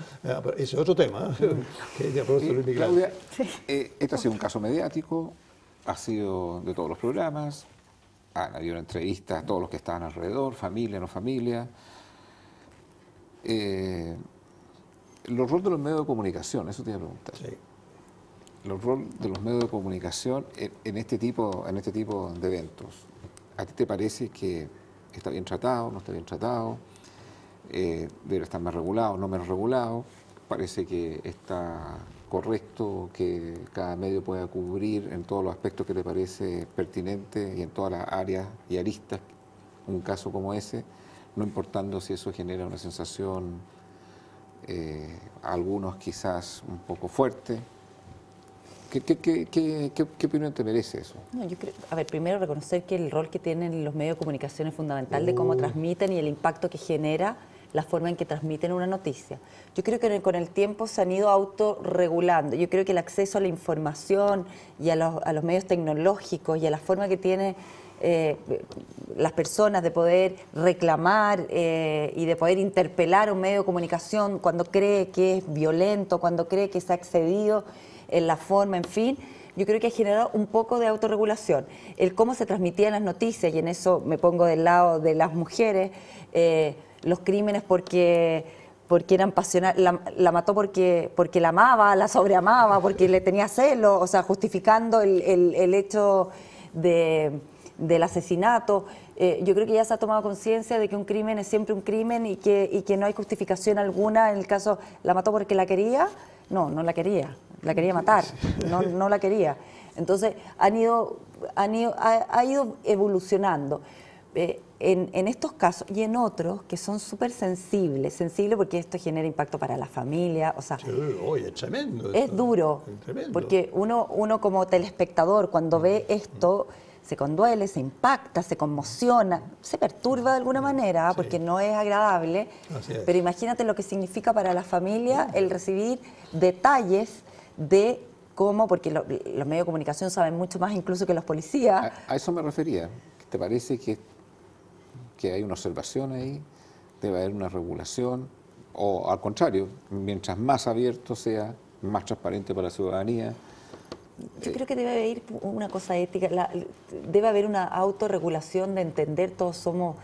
Ese es otro tema, ¿eh? Que de pronto los inmigrantes. Claudia, este ha sido un caso mediático, ha sido de todos los programas, han habido entrevistas a todos los que estaban alrededor, familia, no familia. Los roles de los medios de comunicación, eso te iba a preguntar. Sí. Los roles de los medios de comunicación en este tipo de eventos. ¿A ti te parece que está bien tratado, no está bien tratado? ¿Debe estar más regulado, no menos regulado? ¿Parece que está correcto que cada medio pueda cubrir en todos los aspectos que le parece pertinente y en todas las áreas y aristas un caso como ese, no importando si eso genera una sensación a algunos quizás un poco fuerte? ¿Qué opinión te merece eso? No, yo creo, a ver, primero reconocer que el rol que tienen los medios de comunicación es fundamental, de cómo transmiten y el impacto que genera la forma en que transmiten una noticia. Yo creo que con el tiempo se han ido autorregulando. Yo creo que el acceso a la información y a los medios tecnológicos y a la forma que tiene las personas de poder reclamar y de poder interpelar a un medio de comunicación cuando cree que es violento, cuando cree que se ha excedido en la forma, en fin, yo creo que ha generado un poco de autorregulación. El cómo se transmitían las noticias, y en eso me pongo del lado de las mujeres, los crímenes porque eran pasionales, la mató porque la amaba, la sobreamaba, porque le tenía celos, o sea, justificando el hecho del asesinato. Yo creo que ya se ha tomado conciencia de que un crimen es siempre un crimen y que no hay justificación alguna. En el caso, ¿la mató porque la quería? No, no la quería matar, no la quería. Entonces han ido ha ido evolucionando. En estos casos y en otros que son súper sensibles porque esto genera impacto para la familia, o sea, Sí, oye, es tremendo. es esto, duro, es tremendo. porque uno como telespectador cuando ve esto se conduele, se impacta, se conmociona, se perturba de alguna manera, Sí. porque no es agradable, Así es. pero imagínate lo que significa para la familia el recibir detalles de cómo, porque los medios de comunicación saben mucho más incluso que los policías. A eso me refería. ¿Te parece que hay una observación ahí? ¿Debe haber una regulación? O al contrario, mientras más abierto sea, más transparente para la ciudadanía. Yo creo que debe haber una cosa ética, debe haber una autorregulación de entender, todos somos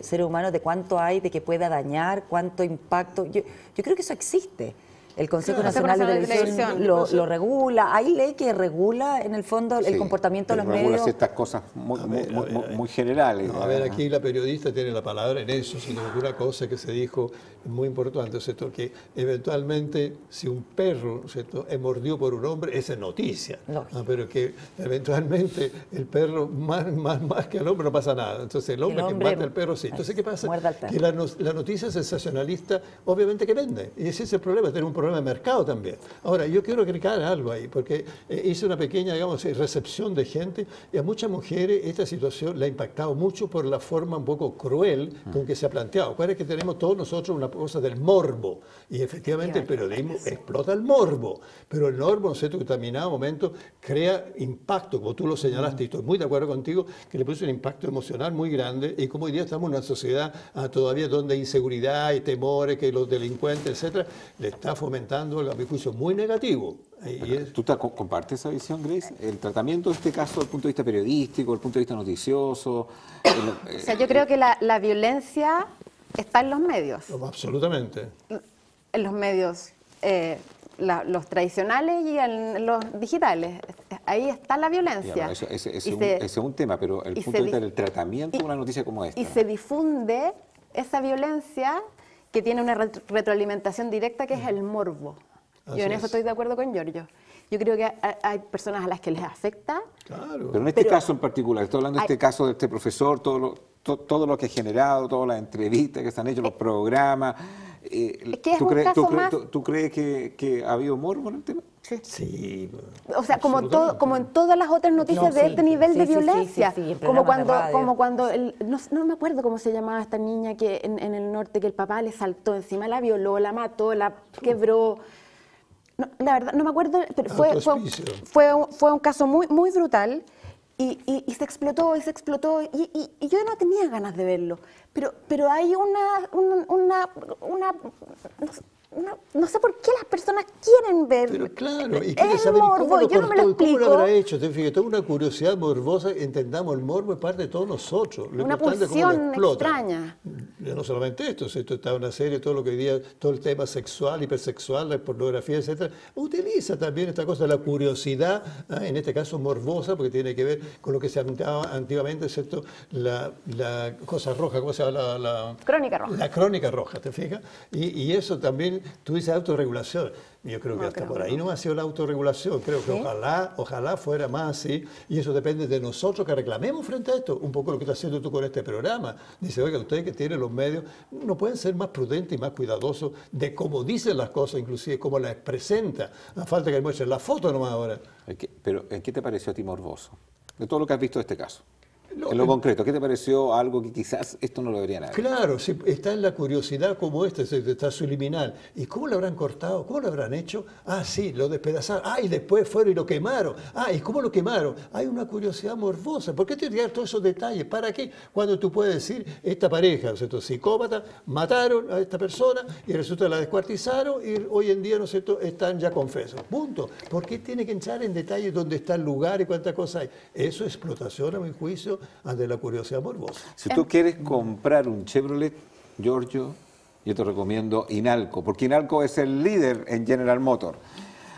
seres humanos, de cuánto hay, de que pueda dañar, cuánto impacto. Yo creo que eso existe. El Consejo Claro. Nacional de Consejo Nacional de Televisión Televisión. lo regula. Hay ley que regula, en el fondo, el Sí, comportamiento de los pero regula medios. ciertas cosas muy, A ver, muy, a ver, muy- a ver. muy generales. No, a ver, aquí la periodista tiene la palabra en eso, sino que una cosa que se dijo muy importante, ¿cierto? Que eventualmente si un perro, ¿cierto?, es mordido por un hombre, esa es noticia. Lógico. Pero que eventualmente el perro más que al hombre no pasa nada. Entonces el hombre que hombre mata al perro sí. Entonces, ¿qué pasa? muerde al perro. Que la noticia sensacionalista obviamente que vende. Y ese es el problema, tener un problema de mercado también. Ahora, yo quiero agregar algo ahí, porque hice una pequeña, digamos, recepción de gente y a muchas mujeres esta situación le ha impactado mucho por la forma un poco cruel con que se ha planteado. Acuérdense que tenemos todos nosotros una cosa del morbo y efectivamente el periodismo explota el morbo, pero el morbo, en cierto determinado momento, crea impacto, como tú lo señalaste, y estoy muy de acuerdo contigo, que le puso un impacto emocional muy grande y como hoy día estamos en una sociedad todavía donde hay inseguridad y temores, que los delincuentes, etcétera, le está fomentando, a mi juicio, muy negativo. Y es- ¿Tú compartes esa visión, Grace? El tratamiento de este caso desde el punto de vista periodístico, desde el punto de vista noticioso. O sea, yo creo que la violencia está en los medios. absolutamente. En los medios, los tradicionales y en los digitales. Ahí está la violencia. Ya, bueno, ese Y es un tema, pero el y punto se de vista di- del tratamiento de una noticia como esta. Y se difunde esa violencia que tiene una retroalimentación directa, que es el morbo. Así Yo en es. eso estoy de acuerdo con Giorgio. Yo creo que hay personas a las que les afecta. Claro. Pero en este Pero- caso en particular, estoy hablando de este caso de este profesor, todo lo que ha generado, todas las entrevistas que se han hecho, los programas. que es un caso más- ¿Tú crees que ha habido morbo en el tema? Sí. O sea, como absolutamente. en todas las otras noticias No, de sí, este nivel sí, de sí, sí, violencia. sí, sí, en como programas de cuando, radio. como cuando no me acuerdo cómo se llamaba esta niña que en el norte, que el papá le saltó encima, la violó, la mató, la quebró. No, la verdad, no me acuerdo, pero Autohospicio. fue un caso muy, muy brutal y se explotó y se explotó y yo no tenía ganas de verlo. Pero hay no sé por qué las personas quieren ver Pero claro, y quiere el saber morbo, cómo lo yo no me lo cortó y cómo lo explico. habrá hecho. Te fijas, toda una curiosidad morbosa, entendamos, el morbo es parte de todos nosotros. Lo Una importante es cómo lo pulsión explota. extraña. Ya no solamente esto está una serie, todo lo que hoy día, todo el tema sexual, hipersexual, la pornografía, etcétera, utiliza también esta cosa de la curiosidad, en este caso morbosa, porque tiene que ver con lo que se llamaba antiguamente, ¿cierto? La cosa roja, ¿cómo se llama? Crónica roja. La crónica roja, ¿te fijas? Y eso también, tú dices autorregulación. Yo creo que No, hasta creo por que ahí no ha sido la autorregulación. Creo que ¿Sí? ojalá fuera más así. Y eso depende de nosotros que reclamemos frente a esto. Un poco lo que estás haciendo tú con este programa. Dice, oiga, ustedes que tienen los medios, no pueden ser más prudentes y más cuidadosos de cómo dicen las cosas, inclusive cómo las presenta. A falta que muestren la foto nomás ahora. Pero ¿en qué te pareció a ti morboso? De todo lo que has visto de este caso. No, En lo concreto, ¿qué te pareció algo que quizás esto no lo debería nadie? Claro, si está en la curiosidad como está subliminal. ¿Y cómo lo habrán cortado? ¿Cómo lo habrán hecho? Ah, sí, lo despedazaron. Ah, y después fueron y lo quemaron. Ah, ¿y cómo lo quemaron? Hay una curiosidad morbosa. ¿Por qué te llegar todos esos detalles? ¿Para qué? Cuando tú puedes decir, esta pareja, ¿cierto? Psicópata, mataron a esta persona y resulta que la descuartizaron y hoy en día, ¿no es cierto?, están ya confesos. Punto. ¿Por qué tiene que entrar en detalles dónde está el lugar y cuántas cosas hay? Eso es explotación, a mi juicio, ante la curiosidad morbosa. Si tú quieres comprar un Chevrolet, Giorgio, yo te recomiendo Inalco, porque Inalco es el líder en General Motors.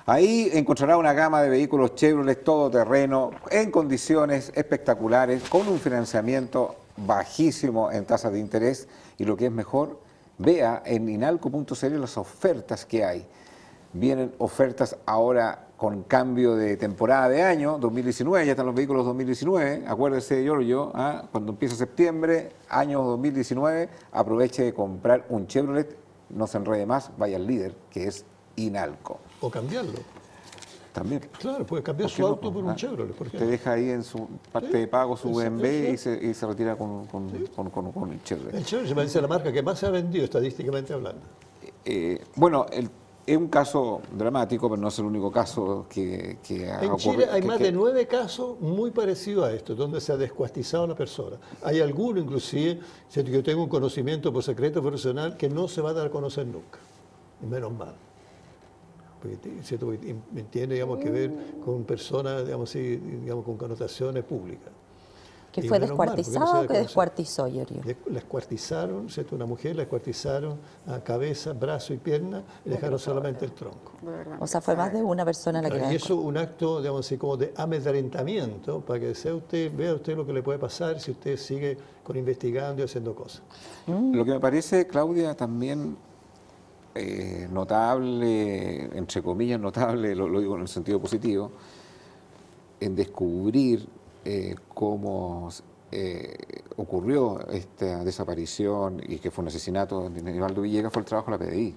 Ahí encontrarás una gama de vehículos Chevrolet todoterreno en condiciones espectaculares, con un financiamiento bajísimo en tasas de interés y lo que es mejor, vea en inalco.cl las ofertas que hay. Vienen ofertas ahora con cambio de temporada de año, 2019, ya están los vehículos 2019, acuérdese, Giorgio, cuando empieza septiembre, año 2019, aproveche de comprar un Chevrolet, no se enrede más, vaya al líder, que es Inalco. O cambiarlo. También. Claro, puede cambiar ¿Por su qué no? auto por un Chevrolet, por Te ejemplo. deja ahí en su parte de pago su Sí, BMW sí. y se retira con el Chevrolet. El Chevrolet se parece a la marca que más se ha vendido estadísticamente hablando. Bueno, es un caso dramático, pero no es el único caso que ha En ocurrido. Chile hay más de 9 casos muy parecidos a esto, donde se ha descuartizado a la persona. Hay alguno, inclusive, si yo tengo un conocimiento por secreto profesional que no se va a dar a conocer nunca. Y menos mal. Porque ¿cierto? Porque tiene, digamos, que ver con personas, digamos, así, digamos, con connotaciones públicas. ¿Que Y fue menos mal, porque no se descuartizado da o a que conocer. descuartizó, Giorgio? La descuartizaron, ¿cierto? Una mujer la descuartizaron a cabeza, brazo y pierna y dejaron solamente el tronco. De verdad. O sea, fue más de una persona la que la Y eso es un acto, digamos así, como de amedrentamiento para que sea usted, vea usted lo que le puede pasar si usted sigue investigando y haciendo cosas. Lo que me parece, Claudia, también notable, entre comillas notable, lo digo en el sentido positivo, en descubrir cómo ocurrió esta desaparición y que fue un asesinato de Nivaldo Villegas fue el trabajo de la PDI.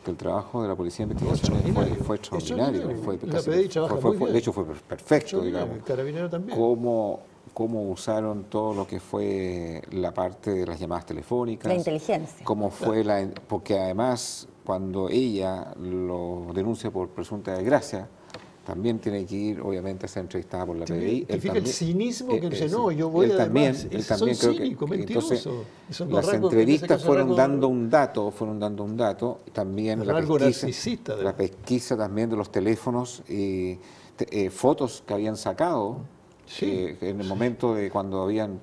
Que el trabajo de la Policía de Investigaciones fue extraordinario. La PDI trabaja muy bien. De hecho, fue perfecto, digamos. El carabinero también. Cómo usaron todo lo que fue la parte de las llamadas telefónicas. La inteligencia. Cómo fue porque además, cuando ella lo denuncia por presunta desgracia, también tiene que ir, obviamente, a ser entrevistada por la PDI. Fíjate el cinismo que dice, no, yo voy él a también, además, él son también creo cínicos, que mentirosos. Esos las rasgos, entrevistas en ese caso, fueron rasgos- dando un dato, también rasgo narcisista de- la pesquisa también de los teléfonos y fotos que habían sacado Sí. en el momento de cuando habían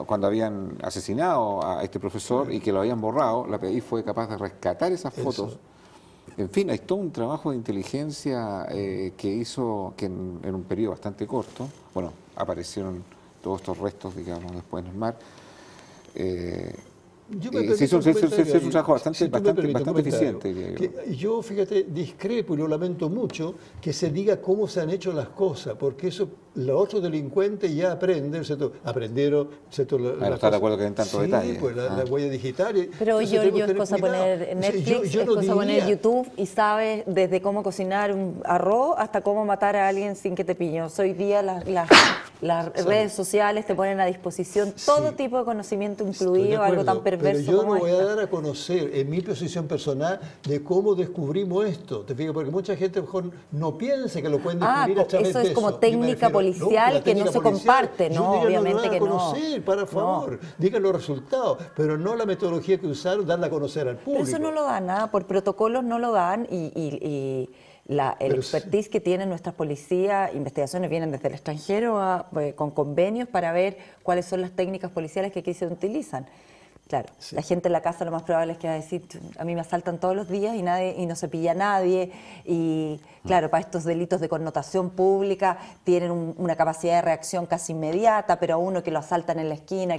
cuando habían asesinado a este profesor y que lo habían borrado, la PDI fue capaz de rescatar esas fotos. En fin, hay todo un trabajo de inteligencia que hizo que en un periodo bastante corto, bueno, aparecieron todos estos restos, digamos, después en el mar. Yo me Se hizo permito un comentario un trabajo ahí. bastante, Si tú me bastante, permites un bastante comentario. eficiente, diría yo. Que yo, fíjate, discrepo y lo lamento mucho que se diga cómo se han hecho las cosas, porque eso los otros delincuentes ya aprenden, ¿cierto? Aprendieron, ¿cierto? Bueno, ¿estás de acuerdo que en tantos sí, detalles? Pues la huella digital. Pero Entonces, yo tenemos que es tener cosa cuidado. poner Netflix, Yo es no cosa poner diría- YouTube y sabes desde cómo cocinar un arroz hasta cómo matar a alguien sin que te pillen. Hoy día las redes sociales te ponen a disposición todo Sí. tipo de conocimiento Estoy de incluido, algo acuerdo, tan perverso pero yo como no voy esto. a dar a conocer en mi posición personal de cómo descubrimos esto. ¿Te fijas? Porque mucha gente mejor no piensa que lo pueden descubrir a través eso de es como eso. Yo me técnica refiero- policial la que no técnica se policial, comparte, yo no, diría, obviamente lo dan a que no. conocer, para favor, digan los resultados, pero no la metodología que usaron, darla a conocer al público. Pero eso no lo dan, nada, por protocolos no lo dan y el Pero expertise que tienen nuestras policías, investigaciones vienen desde el extranjero con convenios para ver cuáles son las técnicas policiales que aquí se utilizan. Claro, la gente en la casa lo más probable es que va a decir, a mí me asaltan todos los días y no se pilla a nadie. Y claro, para estos delitos de connotación pública tienen una capacidad de reacción casi inmediata, pero a uno que lo asaltan en la esquina,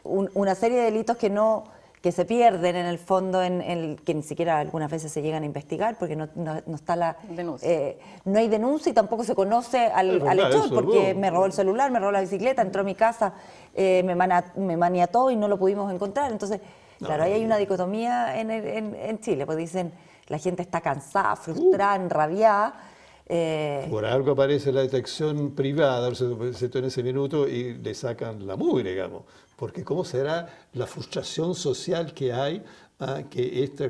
una serie de delitos que se pierden en el fondo, que ni siquiera algunas veces se llegan a investigar porque no está Denuncia. no hay denuncia y tampoco se conoce al verdad, hechor, eso, porque no. me robó el celular, me robó la bicicleta, entró a mi casa, me maniató y no lo pudimos encontrar. Entonces, claro, ahí hay una dicotomía en Chile, pues dicen, la gente está cansada, frustrada, enrabiada. Por algo aparece la detección privada, en ese minuto y le sacan la mugre, digamos. Porque ¿cómo será la frustración social que hay que esta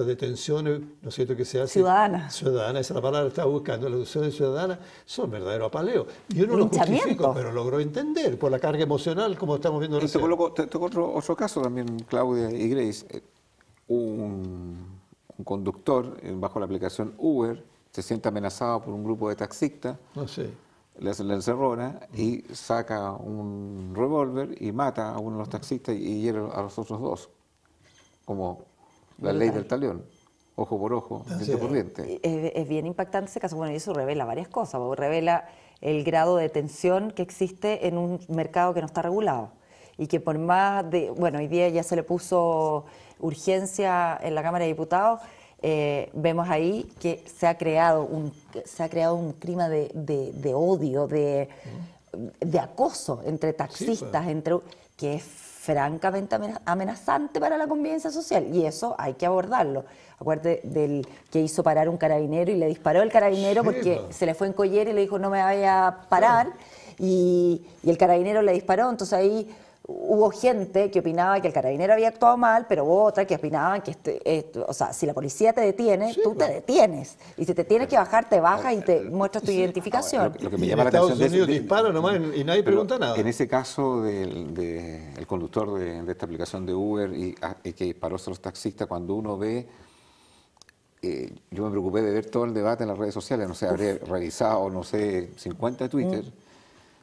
detenciones, ¿no es cierto?, que se hacen... Ciudadanas. Ciudadanas, esa es la palabra que estaba buscando. Las detenciones ciudadanas son verdadero apaleo. Yo no lo Linchamiento. justifico, pero logro entender por la carga emocional, como estamos viendo Te recién. coloco otro caso también, Claudia y Grace. Un conductor bajo la aplicación Uber se siente amenazado por un grupo de taxistas, No sé. le hace la encerrona y saca un revólver y mata a uno de los taxistas y hiere a los otros dos, como la ley del talión, ojo por ojo, diente por diente. Es bien impactante ese caso. Bueno, y eso revela varias cosas, porque revela el grado de tensión que existe en un mercado que no está regulado. Y que por más de, bueno, hoy día ya se le puso urgencia en la Cámara de Diputados, vemos ahí que se ha creado un clima de odio, de acoso entre taxistas, que es francamente amenazante para la convivencia social, y eso hay que abordarlo. Acuérdate del que hizo parar un carabinero y le disparó el carabinero porque se le fue en collera y le dijo no me vaya a parar, y el carabinero le disparó. Entonces ahí hubo gente que opinaba que el carabinero había actuado mal, pero hubo otra que opinaban que o sea, si la policía te detiene, tú te detienes, y si te tienes que bajar, te bajas y te muestras tu identificación. Lo que me llama la atención Estados Unidos dispara nomás y nadie pregunta nada. En ese caso del conductor de esta aplicación de Uber y que disparó a los taxistas, cuando uno ve, yo me preocupé de ver todo el debate en las redes sociales, no sé, habré revisado, no sé, 50 Twitter.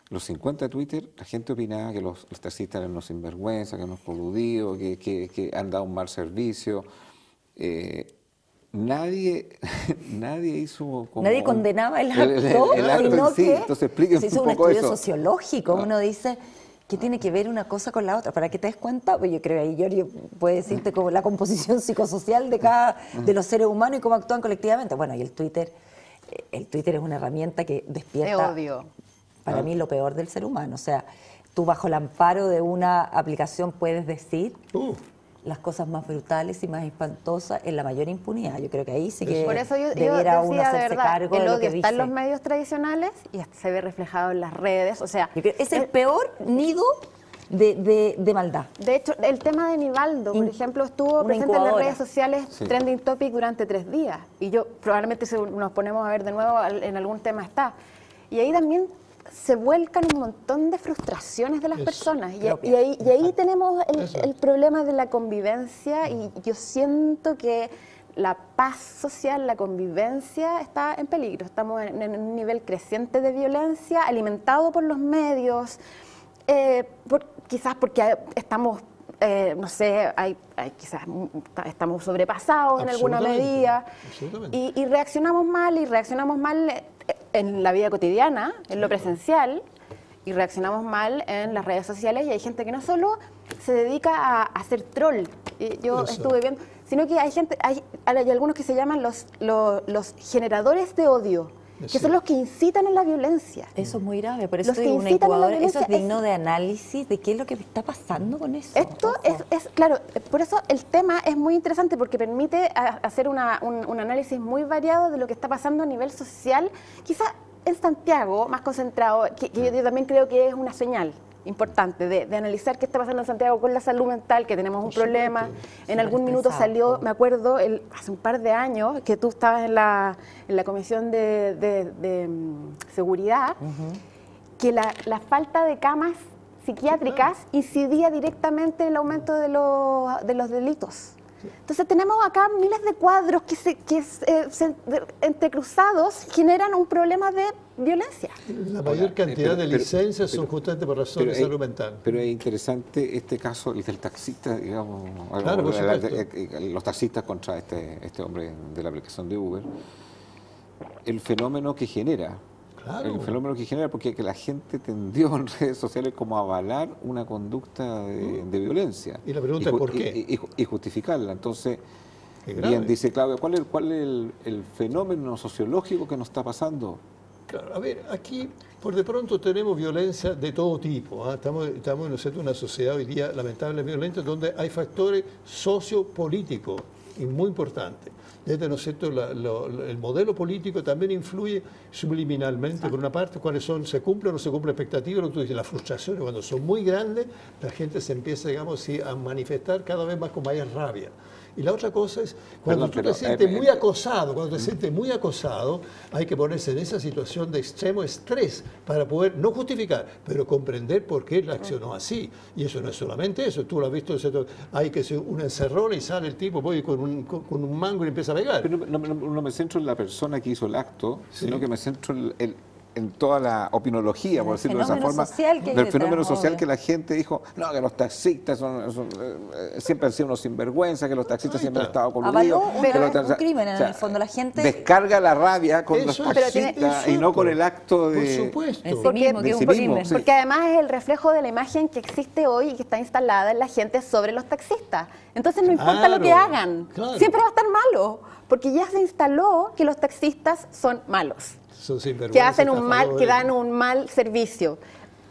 Los 50 de Twitter, la gente opinaba que los taxistas eran unos sinvergüenza, que unos coludidos, que han dado un mal servicio. Nadie hizo como... Nadie condenaba el acto, el acto sino en sí. que Entonces explíquenme se hizo un un poco estudio eso. sociológico. Uno dice, ¿qué tiene que ver una cosa con la otra? Para que te des cuenta, pues yo creo que Giorgio puede decirte como la composición psicosocial de cada de los seres humanos y cómo actúan colectivamente. Bueno, y el Twitter es una herramienta que despierta... Te odio. Para mí lo peor del ser humano. O sea, tú bajo el amparo de una aplicación puedes decir las cosas más brutales y más espantosas en la mayor impunidad. Yo creo que ahí sí que Por eso yo debiera uno decía, de hacerse verdad, cargo de el lo odio que está en dice. los medios tradicionales y se ve reflejado en las redes. O sea, Yo creo que es el peor nido de maldad. de hecho, el tema de Nivaldo, por ejemplo, estuvo una presente en las incubadora. redes sociales trending topic durante 3 días. Y yo probablemente si nos ponemos a ver de nuevo en algún tema está. Y ahí también se vuelcan un montón de frustraciones de las personas. Y ahí tenemos el problema de la convivencia, y yo siento que la paz social, la convivencia está en peligro. Estamos en un nivel creciente de violencia alimentado por los medios, quizás porque estamos, no sé, quizás estamos sobrepasados en alguna medida y reaccionamos mal en la vida cotidiana, en lo presencial, y reaccionamos mal en las redes sociales, y hay gente que no solo se dedica a hacer troll, yo estuve viendo, sino que hay algunos que se llaman los generadores de odio, que son los que incitan a la violencia. Eso es muy grave, por eso Los que digo, una incitan a la incubadora, eso es violencia digno de análisis de qué es lo que está pasando con eso. Esto es claro, por eso el tema es muy interesante, porque permite hacer un análisis muy variado de lo que está pasando a nivel social, quizá en Santiago, más concentrado, que yo también creo que es una señal importante de analizar qué está pasando en Santiago con la salud mental, que tenemos un problema. En algún minuto salió, me acuerdo, hace un par de años, que tú estabas en la Comisión de Seguridad, que la falta de camas psiquiátricas incidía directamente en el aumento de los delitos. Entonces tenemos acá miles de cuadros que entrecruzados generan un problema de violencia. La mayor cantidad de licencias son justamente por razones de salud mental. Pero es interesante este caso, el del taxista, digamos, Claro, por supuesto. los taxistas contra este hombre de la aplicación de Uber, el fenómeno que genera. Claro. El fenómeno que genera, porque que la gente tendió en redes sociales como a avalar una conducta de violencia. Y la pregunta es ¿por qué? Y justificarla. Entonces, Qué grave. bien dice Claudia, ¿cuál es el fenómeno sociológico que nos está pasando? Claro, a ver, aquí por de pronto tenemos violencia de todo tipo. ¿Ah? Estamos ¿no es cierto?, en una sociedad hoy día lamentablemente violenta, donde hay factores sociopolíticos y muy importantes. Desde, ¿no es cierto?, el modelo político también influye subliminalmente, por una parte, cuáles se cumple o no se cumple expectativas, lo que tú dices, las frustraciones cuando son muy grandes, la gente se empieza, digamos, sí, a manifestar cada vez más con mayor rabia. Y la otra cosa es, cuando tú te sientes muy acosado, hay que ponerse en esa situación de extremo estrés para poder, no justificar, pero comprender por qué él accionó así. Y eso no es solamente eso, tú lo has visto, hay que ser una encerrona y sale el tipo voy con un mango y empieza a pegar. Pero no me centro en la persona que hizo el acto, sino que me centro en en toda la opinología, por El decirlo de esa fenómeno forma, social que hay del detrás, fenómeno social obvio. que la gente dijo, no, que los taxistas siempre han sido unos sinvergüenza, que los taxistas siempre han estado coludidos. Avaló que un crimen en el fondo. La gente descarga la rabia con los Eso es taxistas y no insulto. con el acto de... Por supuesto. en sí Porque- mismo, que de es sí un mismo, crimen. sí. Porque además es el reflejo de la imagen que existe hoy y que está instalada en la gente sobre los taxistas. Entonces no importa lo que Claro, hagan, claro. siempre va a estar malo, porque ya se instaló que los taxistas son malos, Son sinvergüenzas, que hacen un mal, que estafadores. dan un mal servicio.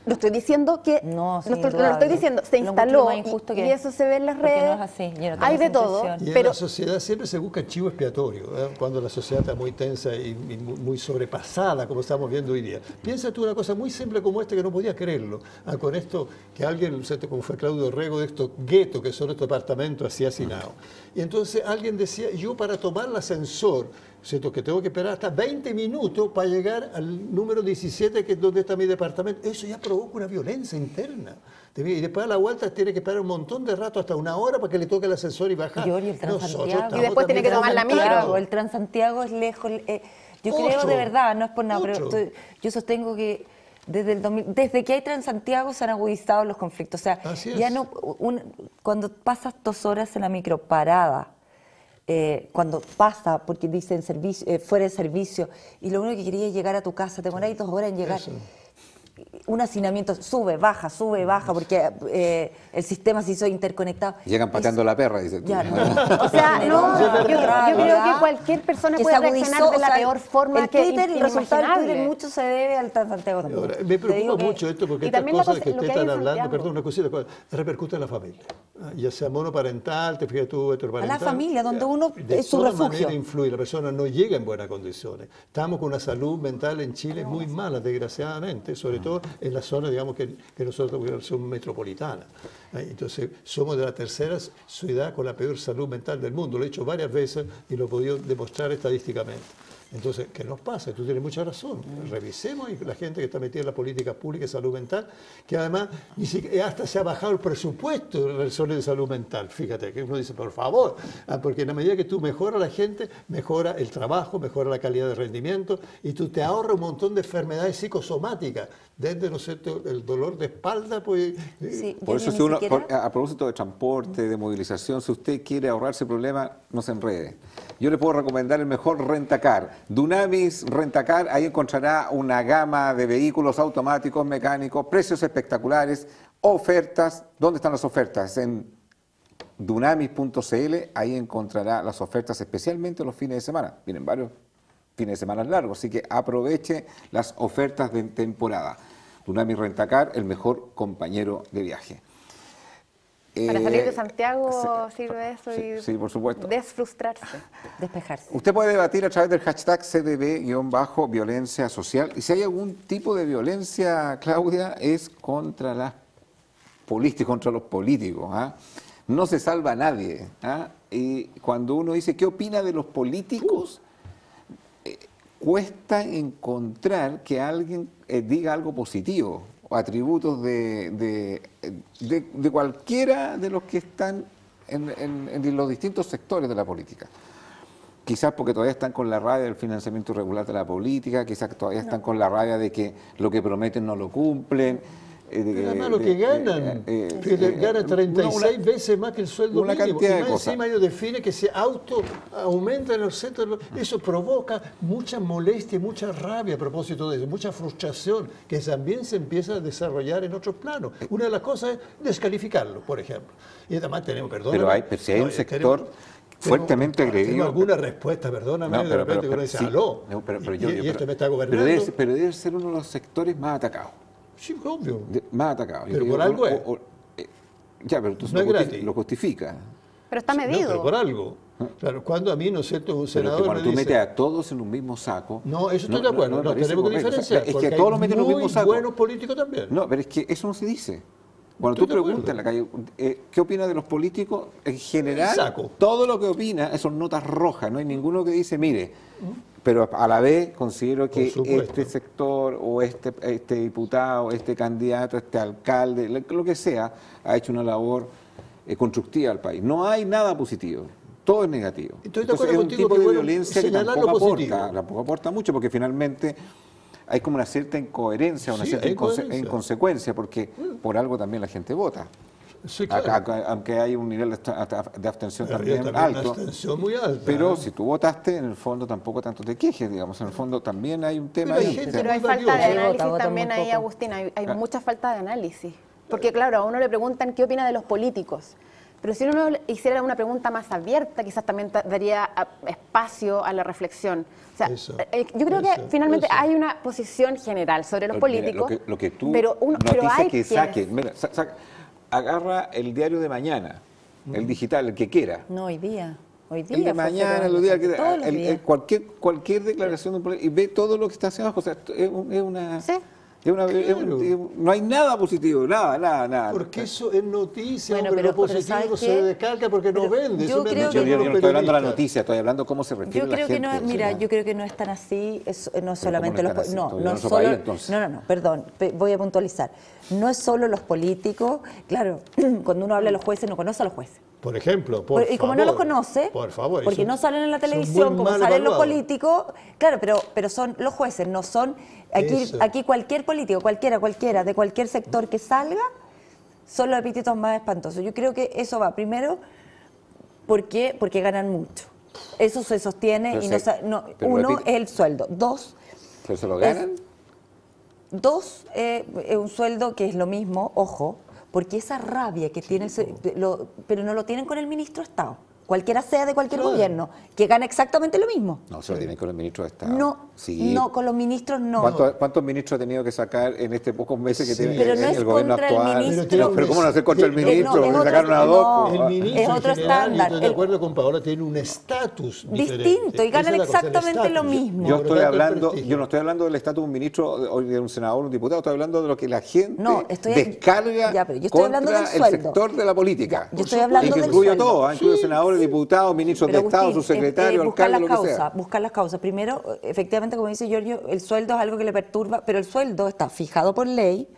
No estoy diciendo que, No, sí, no estoy indudable. diciendo, se Lo encuentro instaló más injusto y que- eso se ve en las porque redes. no es así, yo no tengo Hay de esa todo, impresión. Y en pero la sociedad siempre se busca el chivo expiatorio, cuando la sociedad está muy tensa y muy sobrepasada, como estamos viendo hoy día. Piensa tú una cosa muy simple como esta que no podías creerlo. Con esto, que alguien, como fue Claudio Rego, de estos guetos que son estos departamentos así hacinados. Y entonces alguien decía, yo para tomar el ascensor, ¿cierto? Que tengo que esperar hasta 20 minutos para llegar al número 17, que es donde está mi departamento. Eso ya provoca una violencia interna. Y después a la vuelta tiene que esperar un montón de rato, hasta una hora, para que le toque el ascensor y bajar. Giorgio, el Transantiago. estamos Y después tiene que también tomar la micro. Transantiago, el Transantiago es lejos. Yo creo Otro. de verdad, no es por nada, pero Otro. yo sostengo que desde que hay Transantiago se han agudizado los conflictos. O sea, Así ya es. no, cuando pasas 2 horas en la micro parada, cuando pasa, porque dicen fuera de servicio, y lo único que quería es llegar a tu casa, te demoráis 2 horas en llegar. Eso. Un hacinamiento, sube, baja, porque el sistema se hizo interconectado. Llegan pateando la perra, dice tú. Ya, no. O sea, no, yo creo ¿verdad? que cualquier persona Que puede se agudizó, reaccionar de la o sea, peor forma el que Twitter, el resultado del Twitter inimaginable. mucho se debe al Transantiago también. Ahora, me Te digo preocupa que- mucho esto porque y estas también la cosas cosa- que lo ustedes que hay están en hablando, Santiago. perdón, una cosita, repercute en la familia. Ya sea monoparental, te fijas tú, heteroparental. familia, donde uno de es su todas refugio. maneras influye, la persona no llega en buenas condiciones. Estamos con una salud mental en Chile muy mala, desgraciadamente, sobre todo en la zona, digamos, que nosotros somos metropolitana. Entonces, somos de la tercera ciudad con la peor salud mental del mundo. Lo he hecho varias veces y lo he podido demostrar estadísticamente. Entonces, ¿qué nos pasa? Tú tienes mucha razón. Revisemos y la gente que está metida en la política pública de salud mental, que además ni siquiera, hasta se ha bajado el presupuesto de razones de salud mental. Fíjate, que uno dice, por favor, porque en la medida que tú mejoras a la gente, mejora el trabajo, mejora la calidad de rendimiento y tú te ahorras un montón de enfermedades psicosomáticas, desde, ¿no es cierto?, el dolor de espalda, pues... Sí, Por yo eso, ni si uno, siquiera- a propósito de transporte, de movilización, si usted quiere ahorrarse problema, no se enrede. Yo le puedo recomendar el mejor Rentacar. Dunamis Rentacar, ahí encontrará una gama de vehículos automáticos, mecánicos, precios espectaculares, ofertas. ¿Dónde están las ofertas? En dunamis.cl, ahí encontrará las ofertas, especialmente los fines de semana. Vienen varios fines de semana largos, así que aproveche las ofertas de temporada. Dunamis Rentacar, el mejor compañero de viaje. Para salir de Santiago sí, sirve eso y sí, por supuesto. desfrustrarse. despejarse. Usted puede debatir a través del hashtag CDB-violencia social. Y si hay algún tipo de violencia, Claudia, es contra las políticas, contra los políticos. ¿Ah? No se salva a nadie. ¿Ah? Y cuando uno dice, ¿qué opina de los políticos? Cuesta encontrar que alguien diga algo positivo o atributos de cualquiera de los que están en los distintos sectores de la política. Quizás porque todavía están con la rabia del financiamiento irregular de la política, quizás todavía están con la rabia de que lo que prometen no lo cumplen. Pero además lo que ganan, ganan 36 veces más que el sueldo una mínimo. cantidad Y de más cosas. encima ellos definen que se aumenta en los centros. Eso provoca mucha molestia, mucha rabia a propósito de eso, mucha frustración que también se empieza a desarrollar en otros planos. Una de las cosas es descalificarlo, por ejemplo. Y además tenemos, perdóname. Pero si hay un no, sector fuertemente agredido. Tengo alguna respuesta, perdóname, No, de repente que uno dice, sí. aló, No, y este me está gobernando. Pero debe ser uno de los sectores más atacados. Sí, obvio. Más atacados. Pero por algo es. Ya, pero entonces No es gratis. lo justifica. Pero está No, medido. pero por algo. Claro, cuando a mí, ¿no es cierto?, un Pero senador que cuando me tú dice... metes a todos en un mismo saco... No, eso estoy de acuerdo, no, parece tenemos que correcto. diferenciar. O sea, es porque que a todos hay los meten en un mismo muy saco. buenos políticos también. No, pero es que eso no se dice. Cuando tú Estoy de preguntas en la calle, ¿qué opina de los políticos? En general, Saco. todo lo que opina son notas rojas. No hay ninguno que dice, mire, pero a la vez considero que Por supuesto. este sector o este diputado, este candidato, este alcalde, lo que sea, ha hecho una labor constructiva al país. No hay nada positivo. Todo es negativo. Estoy de Entonces acuerdo es un contigo tipo que, de bueno, violencia que señalar lo tampoco positivo. aporta mucho, porque finalmente hay como una cierta incoherencia, una Sí, cierta hay incoherencia. inconsecuencia, porque por algo también la gente vota. Sí, claro. Aunque hay un nivel de abstención también Había también alto. una abstención muy alta. Pero ¿eh? si tú votaste, en el fondo tampoco tanto te quejes, digamos. En el fondo también hay un tema Pero hay ahí. gente Pero hay muy falta de valiosa. Ahí análisis vota también muy ahí, poco. Agustín. Hay mucha falta de análisis. Porque claro, a uno le preguntan qué opina de los políticos. Pero si uno hiciera una pregunta más abierta, quizás también daría espacio a la reflexión. O sea, Eso, yo creo que eso, finalmente eso. hay una posición general sobre los Mira, políticos. lo que tú pero noticias hay que quienes- saque, mira, agarra el diario de mañana, el digital, el que quiera. No, hoy día. Hoy día. El de fue mañana, feriado, los días, todos los días. cualquier declaración de un político y ve todo lo que está hacia abajo. O sea, es una... Sí. No hay nada positivo, nada. Porque eso es noticia, Bueno, hombre, pero- lo positivo ¿sabes no qué? se descarga porque no Pero vende. yo Eso me han creo dicho que Yo algunos no estoy hablando de la periodistas. noticia, estoy hablando cómo se refiere Yo la creo gente. que no es, o sea, mira, yo creo que no es tan así, no es solamente ¿cómo no los es tan así? no, Estoy no en es otro solo, país, entonces. no, perdón, voy a puntualizar. No es solo los políticos, claro, cuando uno habla de los jueces no conoce a los jueces. Por ejemplo, por Y como favor, no los conoce, por favor, porque son- no salen en la son muy televisión, como mal salen los evaluados. políticos, claro, pero son los jueces, no son, Eso. aquí cualquier político, cualquiera, de cualquier sector que salga, son los epítetos más espantosos. Yo creo que eso va, primero, porque ganan mucho. Eso se sostiene Pero y sí, pero uno repite. es el sueldo. ¿Pero se lo ganan? Dos, es un sueldo que es lo mismo, ojo, porque esa rabia que tiene, pero no lo tienen con el ministro de Estado, cualquiera sea de cualquier Claro. gobierno, que gana exactamente lo mismo. No, se lo tienen con el ministro de Estado. No, Sí. no, con los ministros no. ¿Cuántos ministros ha tenido que sacar en estos pocos meses que Sí. tiene Pero no el es gobierno contra el actual? ministro. Pero ¿cómo no hacer contra el No, ministro? es Le otro- sacaron a no, dos. El ministro es otro en general, y estándar. estoy de acuerdo con Paola, tiene un estatus diferente. Distinto, y Esa ganan es la cosa, el exactamente lo estatus. mismo. Yo Por estoy lo tanto, el hablando, prestigio. yo no estoy hablando del estatus de un ministro o de un senador o un diputado, estoy hablando de lo que la gente No, descarga ya, pero yo estoy hablando contra del el sueldo. sector de la política. Ya, yo estoy hablando y que del incluye a sueldo. todos, incluye senadores, diputados, ministros Pero, de Estado, Agustín, subsecretarios, buscar alcaldes, las lo que sea. causas, buscar las causas. Primero, efectivamente, como dice Giorgio, el sueldo es algo que le perturba, pero el sueldo está fijado por ley.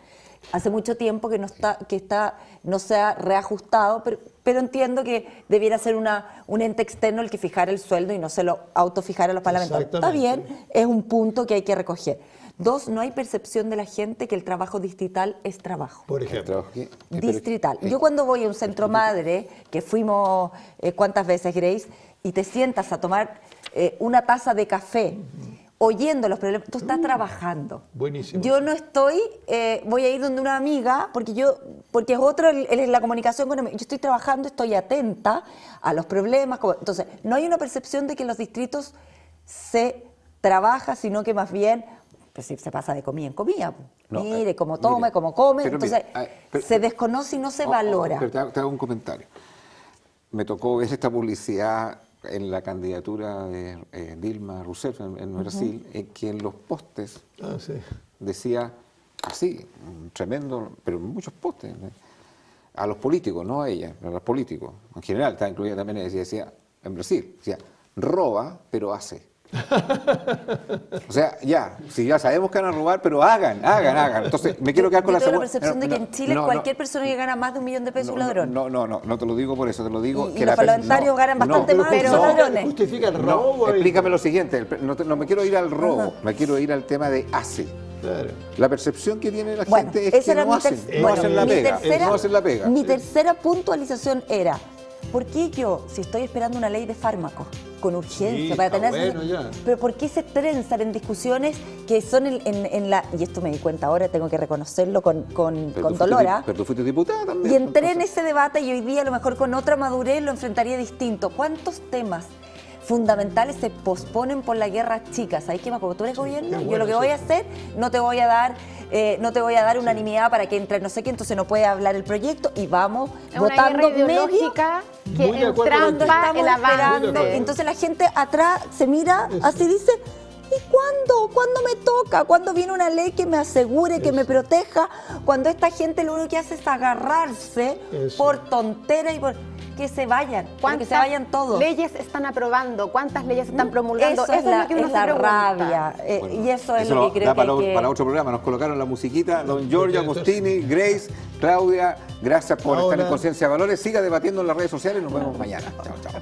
Hace mucho tiempo que no se ha reajustado, pero entiendo que debiera ser un ente externo el que fijara el sueldo y no se lo autofijara a los parlamentarios. Está Exactamente. bien, es un punto que hay que recoger. Dos, no hay percepción de la gente que el trabajo distrital es trabajo. Por ejemplo. Distrital. Yo cuando voy a un centro madre, que fuimos cuántas veces, Grace, y te sientas a tomar una taza de café, oyendo los problemas, tú estás trabajando. Buenísimo. Yo no estoy, voy a ir donde una amiga, porque es otro, la comunicación con yo estoy trabajando, estoy atenta a los problemas. Entonces, no hay una percepción de que en los distritos se trabaja, sino que más bien pues sí, se pasa de comida en comida. No, Mire cómo toma, mire, cómo come. pero Entonces, mire, se desconoce y no se valora. Pero te hago un comentario. Me tocó ver esta publicidad en la candidatura de Dilma Rousseff en Brasil, en que en los postes Ah, sí. decía así, tremendo, pero muchos postes, a los políticos, no a ella, a los políticos, en general, estaba incluida también, decía, en Brasil, decía, roba, pero hace. O sea, ya, si ya sabemos que van a robar, pero hagan. Entonces, me quiero quedar con Yo la tengo la segunda. percepción de que en Chile cualquier persona que gana más de $1 millón es un ladrón. No te lo digo por eso, te lo digo Y que los parlamentarios ganan bastante más, pero son ladrones. justifica el No, robo. ahí. explícame lo siguiente, no me quiero ir al robo, me quiero ir al tema de hace. Claro. La percepción que tiene la Bueno, gente es esa que era no mi hacen, ter- no hacen la mi pega, tercera- no hacen la pega. Mi tercera puntualización era, ¿por qué yo, si estoy esperando una ley de fármacos con urgencia Sí, para está tener... bueno ya. Pero ¿por qué se trenzan en discusiones que son en la... Y esto me di cuenta ahora, tengo que reconocerlo con dolor, ¿ah? Pero tú fuiste diputada también. Y entré en entonces. ese debate y hoy día a lo mejor con otra madurez lo enfrentaría distinto. ¿Cuántos temas fundamentales se posponen por la guerra chica? ¿Sabes qué? Como tú eres gobierno, qué yo bueno lo que voy a eso. hacer, no te voy a dar unanimidad para que entre no sé qué, entonces no puede hablar el proyecto y vamos Es una votando guerra medio ideológica que Muy de acuerdo cuando contigo. entrampa estamos el esperando. avance. Entonces la gente atrás se mira así, dice, ¿y cuándo? ¿Cuándo me toca? ¿Cuándo viene una ley que me asegure, que me proteja? Cuando esta gente lo único que hace es agarrarse Eso. por tontera y por... Que se vayan, pero que se vayan todos. leyes están aprobando? ¿Cuántas leyes están promulgando? Eso es la, lo que uno es se la pregunta. rabia. Bueno, y eso es lo lo que creo da que para, hay que... para otro programa. Nos colocaron la musiquita. Don Giorgio Agostini, Grace, Claudia, gracias por estar en Ahora. Conciencia de Valores. Siga debatiendo en las redes sociales. Nos vemos mañana. Chao, chao.